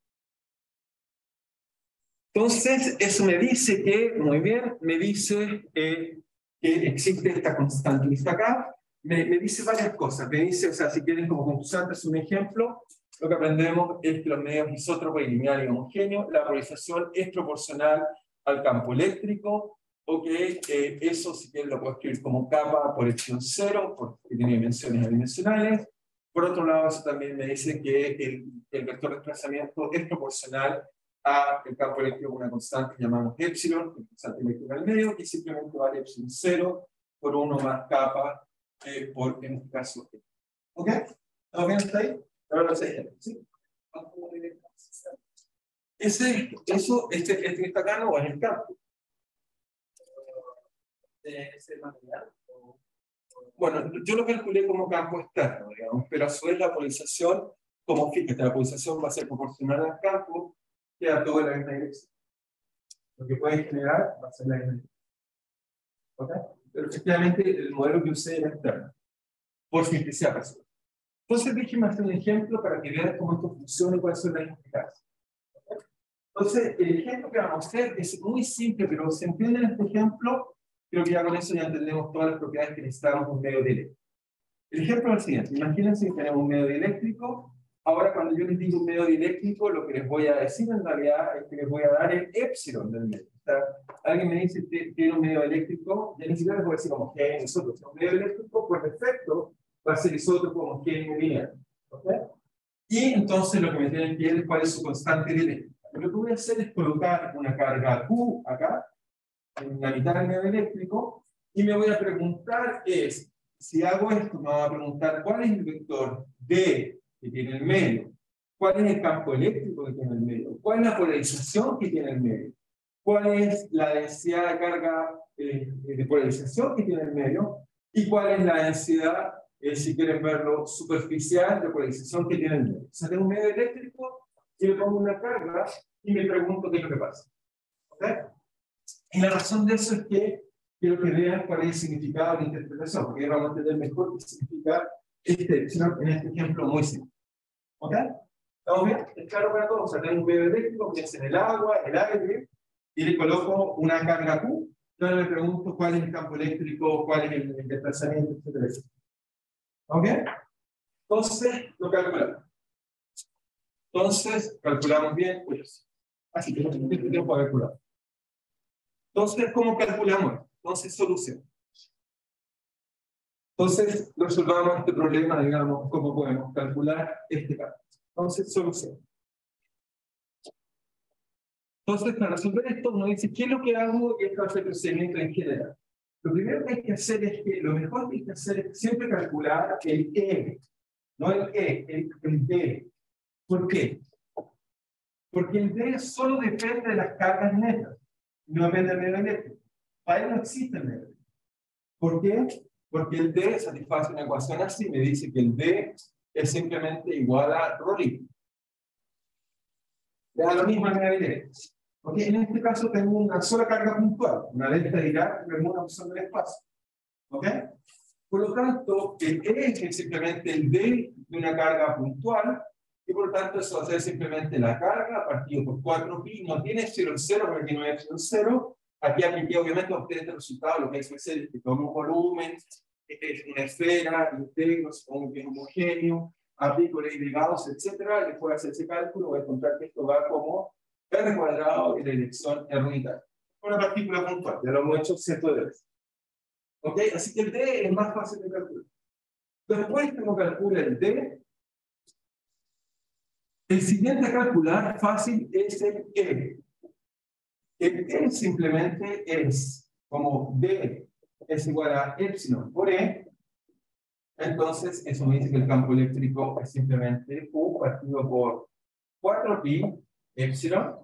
Entonces, eso me dice que, muy bien, me dice que existe esta constante. ¿Listo acá? Me dice varias cosas. Me dice, o sea, si quieren como conclusión, es un ejemplo. Lo que aprendemos es que los medios isótropos y lineal y homogéneos, la polarización es proporcional al campo eléctrico, o que eso, si quieren, lo puedo escribir como capa por epsilon 0, porque tiene dimensiones adimensionales. Por otro lado, eso también me dice que el vector de desplazamiento es proporcional al campo eléctrico con una constante que llamamos epsilon, la constante eléctrica al medio, y simplemente vale epsilon 0 por 1 más capa por, en este caso, ¿ok? ¿Estamos bien hasta ahí? Ahora lo sé, ¿sí? Este que está acá no es el campo. ¿Es el material? Bueno, yo lo calculé como campo externo, digamos, pero a su vez la polarización, como fíjate, la polarización va a ser proporcional al campo, queda todo en la misma dirección. Lo que puede generar va a ser la misma dirección. ¿Ok? Pero efectivamente el modelo que usé era externo, por simplicidad personal. Entonces déjenme hacer un ejemplo para que vean cómo esto funciona y cuáles son las implicancias. ¿Okay? Entonces, el ejemplo que vamos a hacer es muy simple, pero si entienden este ejemplo, creo que ya con eso ya entendemos todas las propiedades que necesitamos de un medio dieléctrico. El ejemplo es el siguiente: imagínense que tenemos un medio dieléctrico. Ahora, cuando yo les digo un medio dieléctrico, lo que les voy a decir en realidad es que les voy a dar el epsilon del medio. O sea, alguien me dice que tiene un medio eléctrico, ya ni siquiera les voy a decir homogéneo, nosotros. Un medio eléctrico, por defecto, va a ser isótopo homogéneo lineal. ¿Ok? Y entonces lo que me tienen que ver es cuál es su constante eléctrica. Lo que voy a hacer es colocar una carga Q acá, en la mitad del medio eléctrico, y me voy a preguntar si hago esto, me voy a preguntar cuál es el vector D que tiene el medio, cuál es el campo eléctrico que tiene el medio, cuál es la polarización que tiene el medio, cuál es la densidad de carga de polarización que tiene el medio, y cuál es la densidad, si quieren verlo, superficial de polarización que tiene el medio. O sea, tengo un medio eléctrico y le pongo una carga y me pregunto qué es lo que pasa. ¿Ok? Y la razón de eso es que quiero que vean cuál es el significado de la interpretación, porque vamos a entender mejor qué significa en este ejemplo muy simple. ¿Ok? ¿Estamos bien? Es claro para todos. O sea, tengo un medio eléctrico que es en el agua, el aire, y le coloco una carga Q. Entonces me pregunto cuál es el campo eléctrico, cuál es el desplazamiento, etcétera, etcétera. ¿Ok? Entonces, lo calculamos. Entonces, calculamos bien, pues, así que no tengo tiempo para calcular. Entonces, ¿cómo calculamos? Entonces, solución. Entonces, resolvamos este problema, digamos, cómo podemos calcular este cambio. Entonces, solución. Entonces, para resolver esto, uno dice, ¿qué es lo que hago? Y esto es el procedimiento en general. Lo primero que hay que hacer es que, lo mejor que hay que hacer es siempre calcular el E, no el E, el D. ¿Por qué? Porque el D solo depende de las cargas netas, no depende del medio eléctrico. Para él no existe el medio eléctrico. ¿Por qué? Porque el D satisface una ecuación así, me dice que el D es simplemente igual a ρ libre. Le da lo mismo al medio eléctrico. Porque en este caso tengo una sola carga puntual, una delta de Dirac pero una opción del espacio. ¿Ok? Por lo tanto, el E es simplemente el D de una carga puntual, y por lo tanto eso va a ser simplemente la carga partido por 4pi, no tiene 0,0 porque no es 0,0. Aquí apliqué obviamente a obtener este resultado, lo que hay que hacer es que tomo un volumen, es una esfera, integro, supongo que es homogéneo, aplico ley de Gauss, etcétera, después de hacer ese cálculo voy a encontrar que esto va como R cuadrado y la dirección R unitaria. Una partícula puntual, ya lo hemos hecho cientos de veces. ¿Ok? Así que el D es más fácil de calcular. Después que uno calcula el D, el siguiente a calcular fácil es el E. El E simplemente es, como D es igual a epsilon por E, entonces eso me dice que el campo eléctrico es simplemente Q partido por 4pi epsilon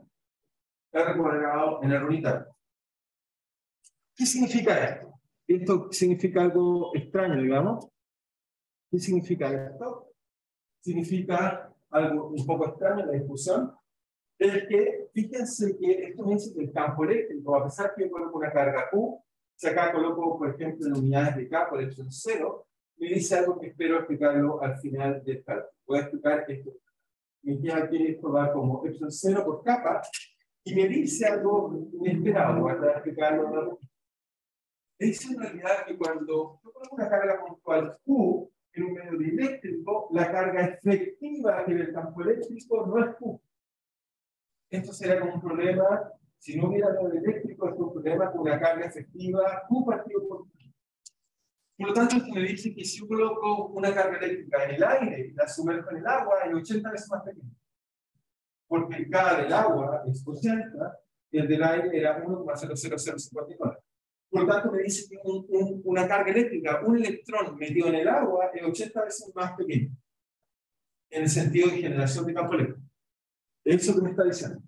R cuadrado en R unitario. ¿Qué significa esto? Esto significa algo extraño, digamos. ¿Qué significa esto? Significa algo un poco extraño en la discusión. Es que, fíjense que esto me dice que el campo eléctrico, a pesar que yo coloco una carga Q, si acá coloco, por ejemplo, en unidades de K por epsilon 0, me dice algo que espero explicarlo al final del cálculo. Voy a explicar esto. Me queda que esto va como epsilon 0 por capa, y me dice algo inesperado. Voy a explicarlo nuevamente. Me dice en realidad que cuando yo coloco una carga puntual Q en un medio eléctrico, la carga efectiva que del campo eléctrico no es Q. Esto sería como un problema, si no hubiera medio eléctrico, es un problema con una carga efectiva Q partido por Q. Por lo tanto, esto me dice que si yo coloco una carga eléctrica en el aire y la sumerjo en el agua, es 80 veces más pequeño. Porque el K del agua es 80, y el del aire era 1,00059. Por lo tanto, me dice que una carga eléctrica, un electrón metido en el agua, es 80 veces más pequeño. En el sentido de generación de campo eléctrico. Eso que me está diciendo.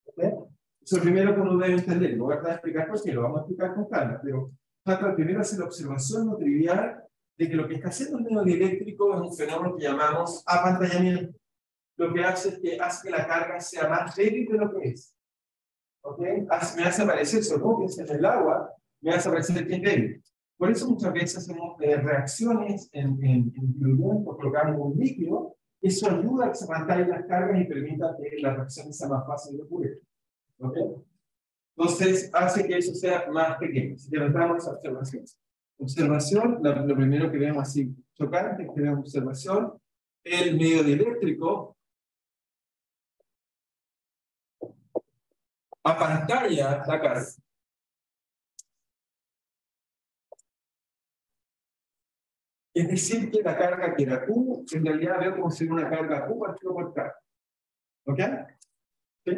¿Okay? Eso es lo primero que uno debe entender. Lo voy a tratar de explicar porque lo vamos a explicar con calma. Pero trata primero de hacer la observación no trivial de que lo que está haciendo el medio eléctrico es un fenómeno que llamamos apantallamiento. Lo que hace es que hace que la carga sea más débil de lo que es. ¿Okay? Me hace aparecer solventes en el agua, me hace aparecer que es débil. Por eso muchas veces hacemos reacciones en diluvios, colocamos un líquido, eso ayuda a que se pantallen las cargas y permita que la reacción sea más fácil de ocurrir. ¿Okay? Entonces hace que eso sea más pequeño. Si levantamos observación. Observación, lo primero que vemos así chocante, que vemos observación, el medio eléctrico apantalla la carga. Es decir, que la carga que era Q, en realidad veo como si era una carga Q partido por K. ¿Ok? ¿Sí?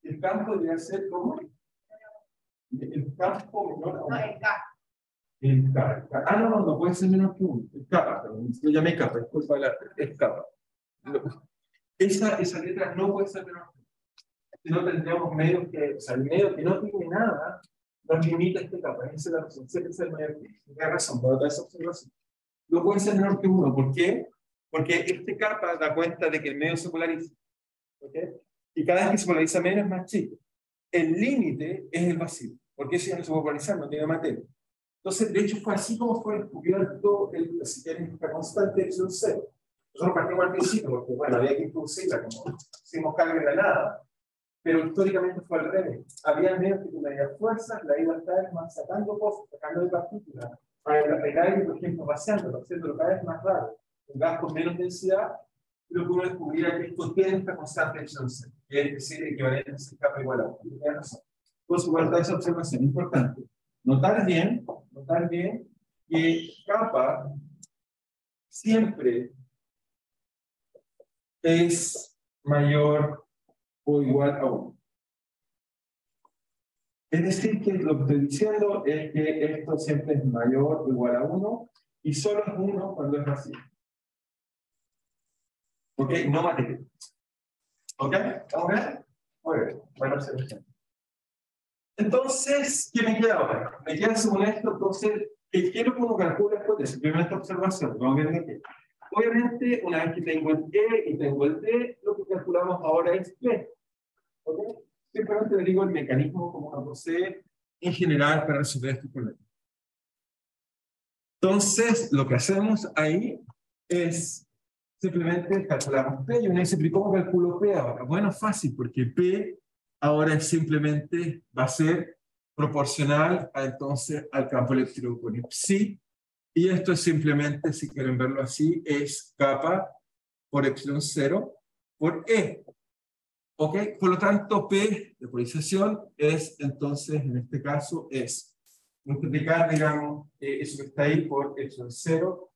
El campo debería ser como el campo menor a 1. El K. Ah, no puede ser menos que 1. El K, perdón. Lo llamé K, disculpa, es K. Esa letra no puede ser menos que 1. Si no tendríamos medios que, o sea, el medio que no tiene nada, nos limita este capa. Esa es la razón. Siempre es el mayor que. Hay razón para toda esa observación. No puede ser menor que 1. ¿Por qué? Porque este capa da cuenta de que el medio se polariza. ¿Ok? Y cada vez que se polariza menos es más chico. El límite es el vacío. Porque eso ya no se puede polarizar, no tiene materia. Entonces, de hecho, fue así como fue descubierto si quieren, esta constante de epsilon 0. Nosotros partimos al principio, porque bueno, había que introducirla, como hicimos carga de la nada. Pero históricamente fue al revés. Había medios que con medias fuerzas la iba a estar más sacando cosas, sacando de partículas, para el aire, por ejemplo, vaciándolo, haciéndolo cada vez más raro. Un gas con menos densidad, pero que uno descubriera que esto tiene esta constante epsilon 0, que es decir, equivalente a C capa igual a 1. Tiene razón. Por supuesto, esa observación importante. Notar bien que capa siempre es mayor o igual a 1. Es decir, que lo que estoy diciendo es que esto siempre es mayor o igual a 1 y solo es 1 cuando es vacío. ¿Ok? No materia. ¿Ok? ¿Estamos bien? Muy bien. Buena observación. Entonces, ¿qué me queda ahora? Me queda según esto, entonces, ¿qué es lo que uno calcula después de simplemente esta observación? Vamos a ver de qué. Obviamente, una vez que tengo el E y tengo el D, lo que calculamos ahora es P. ¿Ok? Simplemente le digo el mecanismo como uno posee en general para resolver este problema. Entonces, lo que hacemos ahí es simplemente calculamos P. Y uno dice, ¿pero cómo calculo P ahora? Bueno, fácil, porque P ahora es simplemente va a ser proporcional entonces al campo eléctrico con psi. Y esto es simplemente, si quieren verlo así, es capa por epsilon 0 por E. ¿Ok? Por lo tanto, P de polarización es, entonces, en este caso, es multiplicar, digamos, eso que está ahí por epsilon 0,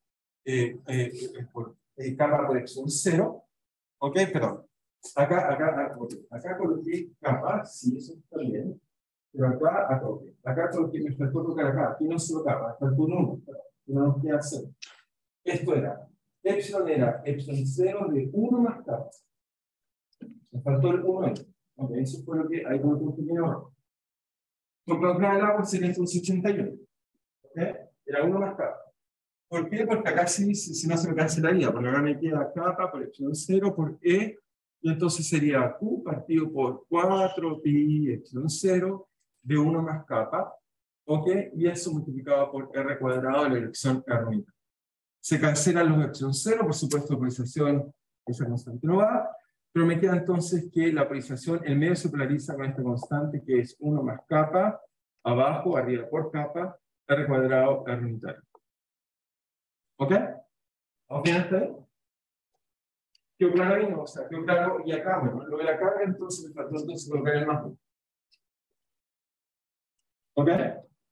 por capa por epsilon 0. ¿Ok? Perdón. Acá coloqué capa, sí, eso está bien. Pero acá coloqué, me faltó tocar acá. Aquí no solo capa, faltó un 1. No nos queda 0. Esto era, epsilon 0 de 1 más capa. Me faltó el 1 ahí. Ok, eso fue lo que hay como un pequeño error. Porque acá el agua sería entonces 81. ¿Ok? Era 1 más capa. ¿Por qué? Porque acá sí no se me cancelaría. Porque acá me queda capa por epsilon 0 por E. Y entonces sería Q partido por 4 pi epsilon 0 de 1 más capa. ¿Ok? Y eso multiplicado por R cuadrado de la dirección R. Se cancelan los epsilon 0, por supuesto, polarización, esa constante no va. Pero me queda entonces que la polarización, el medio se polariza con esta constante que es 1 más capa, abajo, arriba por capa, R cuadrado, R unitario. ¿Ok? ¿Vamos bien hasta ahí? ¿Qué claro ahí? No, o sea, qué claro, y acá, bueno, lo de la carga, entonces me faltó entonces colocar el más 1. ¿Ok?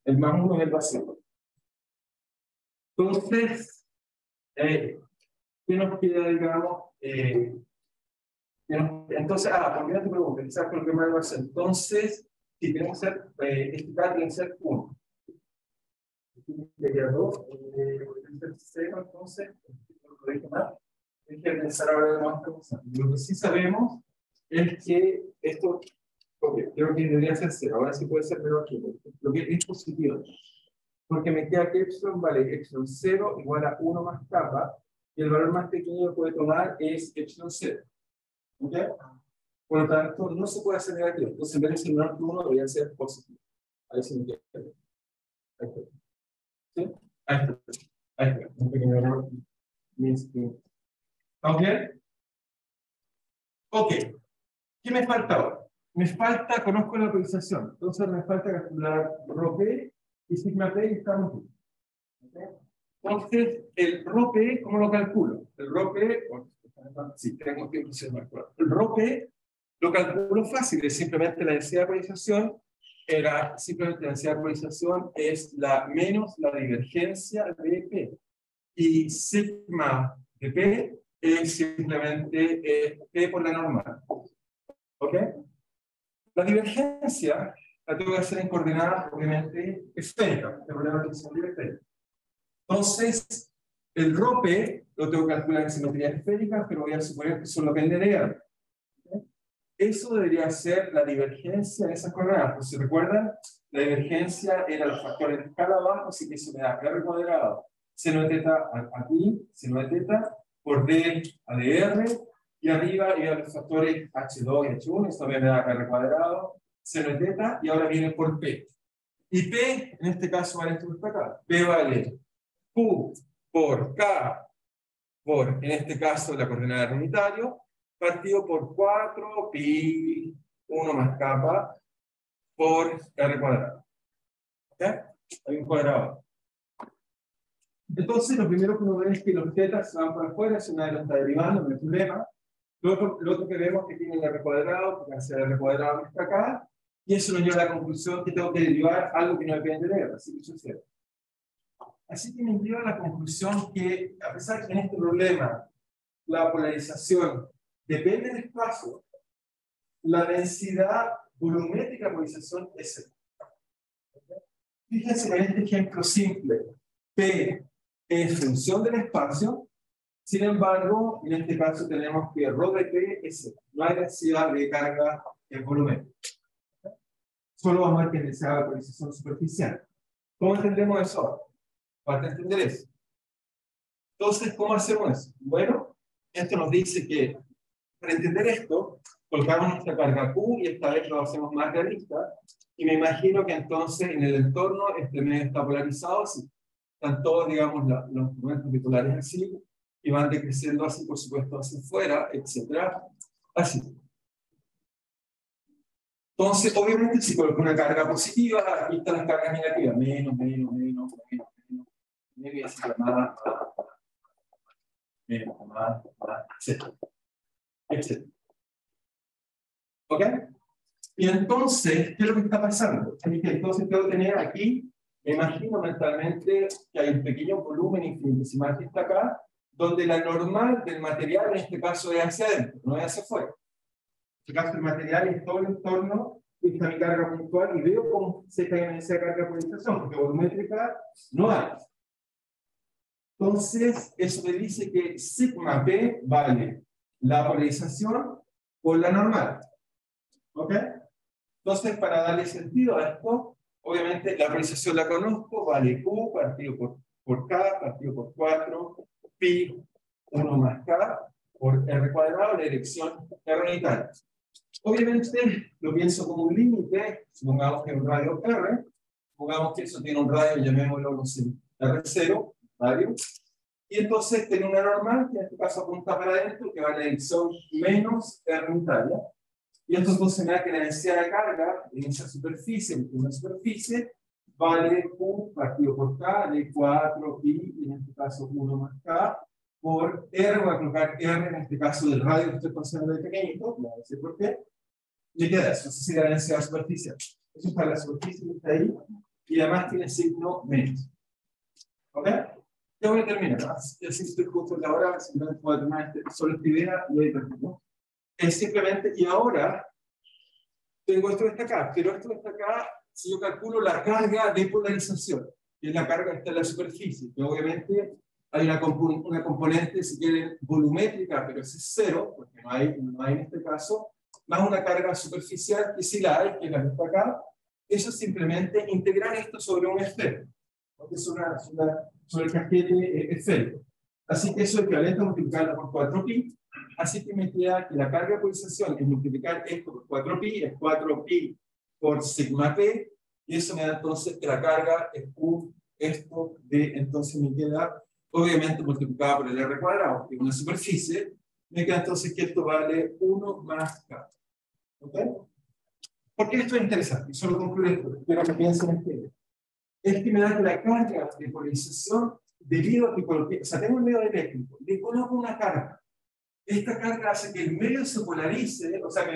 El más 1 es el vacío. Entonces, ¿qué nos queda, digamos? Entonces, también te pregunto, quizás con el tema de base. Entonces, si queremos hacer, este caso tiene que ser 1. Sería 2, entonces, lo dije mal. Hay que pensar ahora de más cosas. Lo que sí sabemos es que esto, creo que debería ser 0, ahora sí puede ser menor que 1. Lo que es positivo. Porque me queda que epsilon vale epsilon 0 igual a 1 más capa, y el valor más pequeño que puede tomar es epsilon 0. ¿Ok? Por lo tanto, no se puede hacer negativo. Entonces, en vez de ser menor que 1, debería ser positivo. Ahí se me queda. Ahí está. ¿Sí? Ahí está. Un pequeño error. ¿Ok? Ok. ¿Qué me falta ahora? Me falta, conozco la polarización. Entonces, me falta calcular ρP y sigma P y estamos aquí. ¿Okay? Entonces, el ρP, ¿cómo lo calculo? El ρP, sí, tengo tiempo de calcular. El ρP lo calculo fácil, es simplemente la densidad de polarización era simplemente la densidad de polarización es la menos la divergencia de P. Y sigma de P es simplemente P por la normal. ¿Ok? La divergencia la tengo que hacer en coordenadas, obviamente, esféricas. Entonces, el ρ P lo tengo que calcular en simetría esférica, pero voy a suponer que solo depende de R. Eso debería ser la divergencia en esas coordenadas. Pues si recuerdan, la divergencia era los factores de escala abajo, así que eso me da R cuadrado. Seno de teta aquí, seno de teta, por D a de R, y arriba iban los factores H2 y H1, eso también me da R cuadrado, seno de teta, y ahora viene por P. Y P, en este caso, vale esto que está acá. P vale Q por K, por, en este caso, la coordenada del unitario, partido por 4 pi 1 más kappa por R cuadrado. ¿Ok? Hay un cuadrado. Entonces, lo primero que uno ve es que los tetas se van para afuera, si una de los está derivando, no hay problema. Lo otro que vemos es que tiene el R cuadrado, porque hace el R cuadrado que está acá, y eso nos lleva a la conclusión que tengo que derivar algo que no depende de R, así que eso es cierto. Así que me lleva a la conclusión que, a pesar que en este problema la polarización depende del espacio, la densidad volumétrica de polarización es cero. Fíjense en este ejemplo simple, P es función del espacio, sin embargo, en este caso tenemos que ρ de P es cero. No hay densidad de carga en volumen. Solo vamos a ver que densidad de polarización superficial. ¿Cómo entendemos eso ahora? Para entender eso. Entonces, ¿cómo hacemos eso? Bueno, esto nos dice que para entender esto, colocamos nuestra carga Q y esta vez lo hacemos más realista. Y me imagino que entonces en el entorno este medio está polarizado así. Están todos, digamos, los momentos bipolares así y van decreciendo así, por supuesto, hacia afuera, etc. Así. Entonces, obviamente, si coloco una carga positiva, aquí están las cargas negativas. Menos, y así más, etc. ¿Ok? Y entonces, ¿qué es lo que está pasando? Entonces, tengo que tener aquí, me imagino mentalmente que hay un pequeño volumen infinitesimal que está acá, donde la normal del material, en este caso, es hacia adentro, no es hacia afuera. En este caso, el material es todo el entorno, y está mi carga puntual, y veo cómo se cae en esa carga por polarización, porque volumétrica no hay. Entonces, eso me dice que sigma P vale la polarización por la normal. ¿Ok? Entonces, para darle sentido a esto, obviamente la polarización la conozco, vale Q partido por K, partido por 4, pi 1 más K por R cuadrado, la dirección R unitaria. Obviamente lo pienso como un límite, supongamos que es un radio R, supongamos que eso tiene un radio, llamémoslo, no sé, R0, radio, y entonces tiene una normal, que en este caso apunta para adentro, que va a la dirección menos R unitaria. Y esto entonces me da que la densidad de carga en esa superficie, en una superficie, vale Q partido por K de 4 pi, en este caso 1 más K, por R, voy a colocar R en este caso del radio que estoy considerando de pequeñito, voy a decir por qué. Me queda eso, esa sería la densidad superficial. Eso es para la superficie que está ahí, y además tiene signo menos. ¿Ok? Ya voy a terminar, así estoy justo en la hora, simplemente voy a terminar solo esta idea y ahí termino. Es simplemente, y ahora tengo esto que está acá, pero esto que está acá, si yo calculo la carga de polarización, que es la carga que está en la superficie, que obviamente hay una componente, si quieren, volumétrica, pero ese es cero, porque no hay en este caso, más una carga superficial, que sí la hay, que es la que está acá. Eso es simplemente integrar esto sobre un esfero, porque es sobre el casquete esférico. Así que eso es equivalente a multiplicarlo por 4pi. Así que me queda que la carga de polarización es multiplicar esto por 4pi, es 4pi por sigma p, y eso me da entonces que la carga es Q, esto de, entonces me queda, obviamente multiplicado por el R cuadrado, que es una superficie, me queda entonces que esto vale 1 más K. ¿Ok? ¿Por qué esto es interesante? Y solo concluyo esto, espero que piensen en esto. Es que me da que la carga de polarización, debido a que coloqué, o sea, tengo un medio eléctrico, le coloco una carga. Esta carga hace que el medio se polarice, o sea, que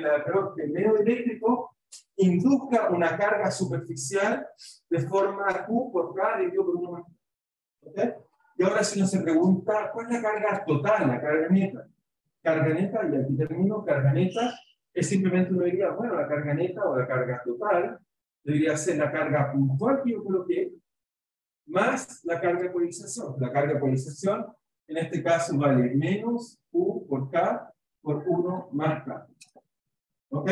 el medio eléctrico induzca una carga superficial de forma Q por K dividido por 1 más K. ¿Okay? Y ahora si uno se pregunta, ¿cuál es la carga total, la carga neta? Carga neta, y aquí termino, carga neta, es simplemente uno diría, bueno, la carga neta o la carga total debería ser la carga puntual que yo coloqué, más la carga de polarización. La carga de polarización, en este caso, vale menos Q por K por 1 más K. ¿Ok?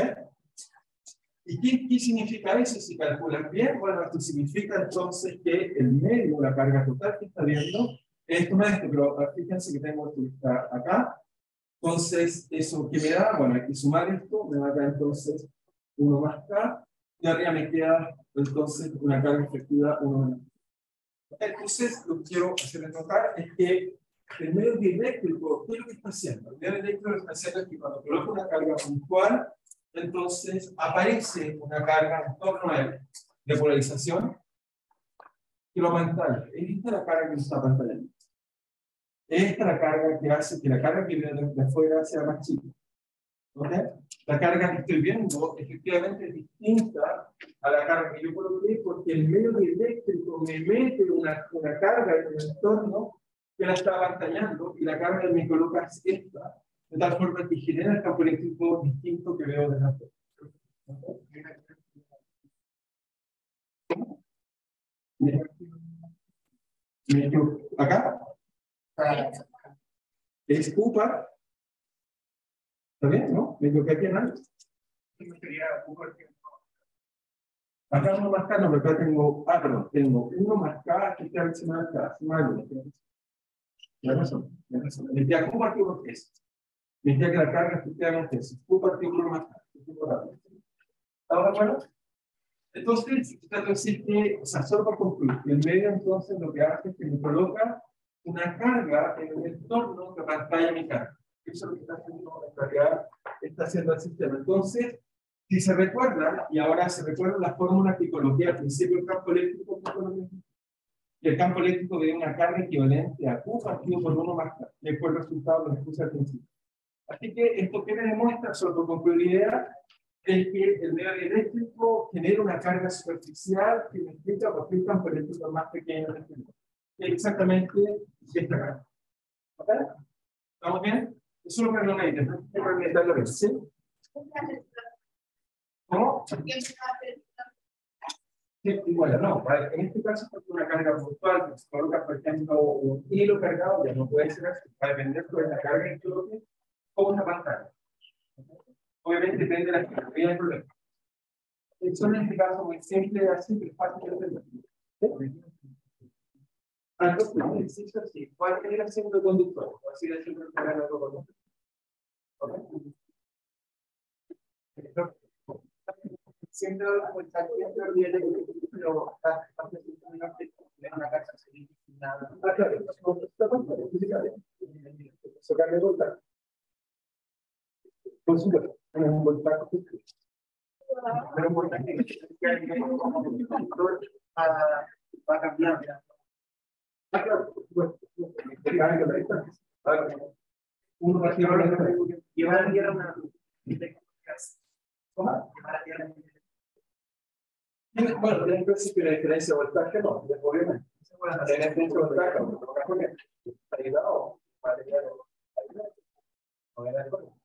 ¿Y qué significa eso si calculan bien? Bueno, esto significa entonces que el medio, la carga total que está viendo, es esto, pero fíjense que tengo esto que está acá. Entonces, ¿eso qué me da? Bueno, hay que sumar esto, me va a dar entonces 1 más K, y arriba me queda entonces una carga efectiva 1 más K. Entonces, lo que quiero hacer notar es que el medio dieléctrico, ¿qué es lo que está haciendo? El medio dieléctrico lo que está haciendo es que cuando coloco una carga puntual, entonces aparece una carga en torno a él de polarización que lo apantalla. Esta es la carga que nos está apantallando. Esta es la carga que hace que la carga que viene de afuera sea más chica. ¿Okay? La carga que estoy viendo efectivamente es distinta a la carga que yo coloqué porque el medio dieléctrico me mete una carga en el entorno que la está apantallando y la carga que me coloca es esta. De tal forma que genera el campo eléctrico distinto que veo desde afuera. ¿Acá? Es UPA. ¿Está bien? ¿No? Me equivoqué aquí en algo. Acá 1 más K, no, pero acá tengo. Perdón, tengo 1 más K, que está encima de K. La razón. Me queda Q partido por 3. Me queda que la carga efectivamente es Q partido por 1 más K. ¿Estamos de acuerdo? Entonces, trato de decir que, o sea, solo para concluir, el medio entonces lo que hace es que me coloca una carga en el entorno que pantalla mi carga. Eso es lo que está haciendo, en realidad, está haciendo el sistema. Entonces, si se recuerdan, y ahora se recuerdan las fórmulas que coloqué al principio del campo eléctrico, y el campo eléctrico de una carga equivalente a Q partido por 1 más K, que fue el resultado de lo que puse al principio. Así que esto que me demuestra, solo por concluir la idea, es que el medio eléctrico genera una carga superficial que me explica por qué el campo eléctrico es más pequeño. Exactamente esta carga. ¿Ok? ¿Estamos bien? Eso es lo que no me dice. ¿No? ¿Sí? ¿Cómo? Sí, igual, no. En este caso, es una carga puntual, que se coloca, por ejemplo, un hilo cargado, ya no puede ser así. Va a depender de la carga que coloque o una pantalla. Obviamente depende de la geometría del problema. Eso en este caso muy simple, así, pero fácil de entender. Entonces, el ejercicio así, ¿cuál genera siendo el conductor? O así de siempre generar algo conductor. Siempre como está siempre pero está una casa sin nada. Claro, sacarle vuelta. Por supuesto, un voltaje. Pero un voltaje va a cambiar. Claro, por supuesto. Uno va a llevar a tierra una. ¿Cómo? Bueno, tiene un principio de diferencia de voltaje, no, obviamente. Tiene diferencia de voltaje, o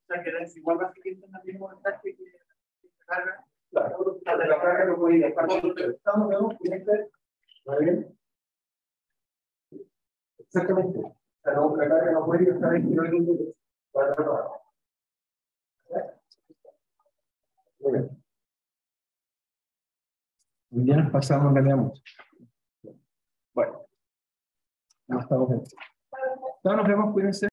sea, que es igual va a seguir teniendo el mismo voltaje que la carga. Claro, la carga no puede ir a parte. Estamos viendo, tiene que ser. ¿Está bien? Exactamente. O sea, la carga no puede ir a estar en kilómetros para trabajar. Muy bien. Ya nos pasamos, ganamos. Bueno, no estamos bien. Nos vemos, cuídense.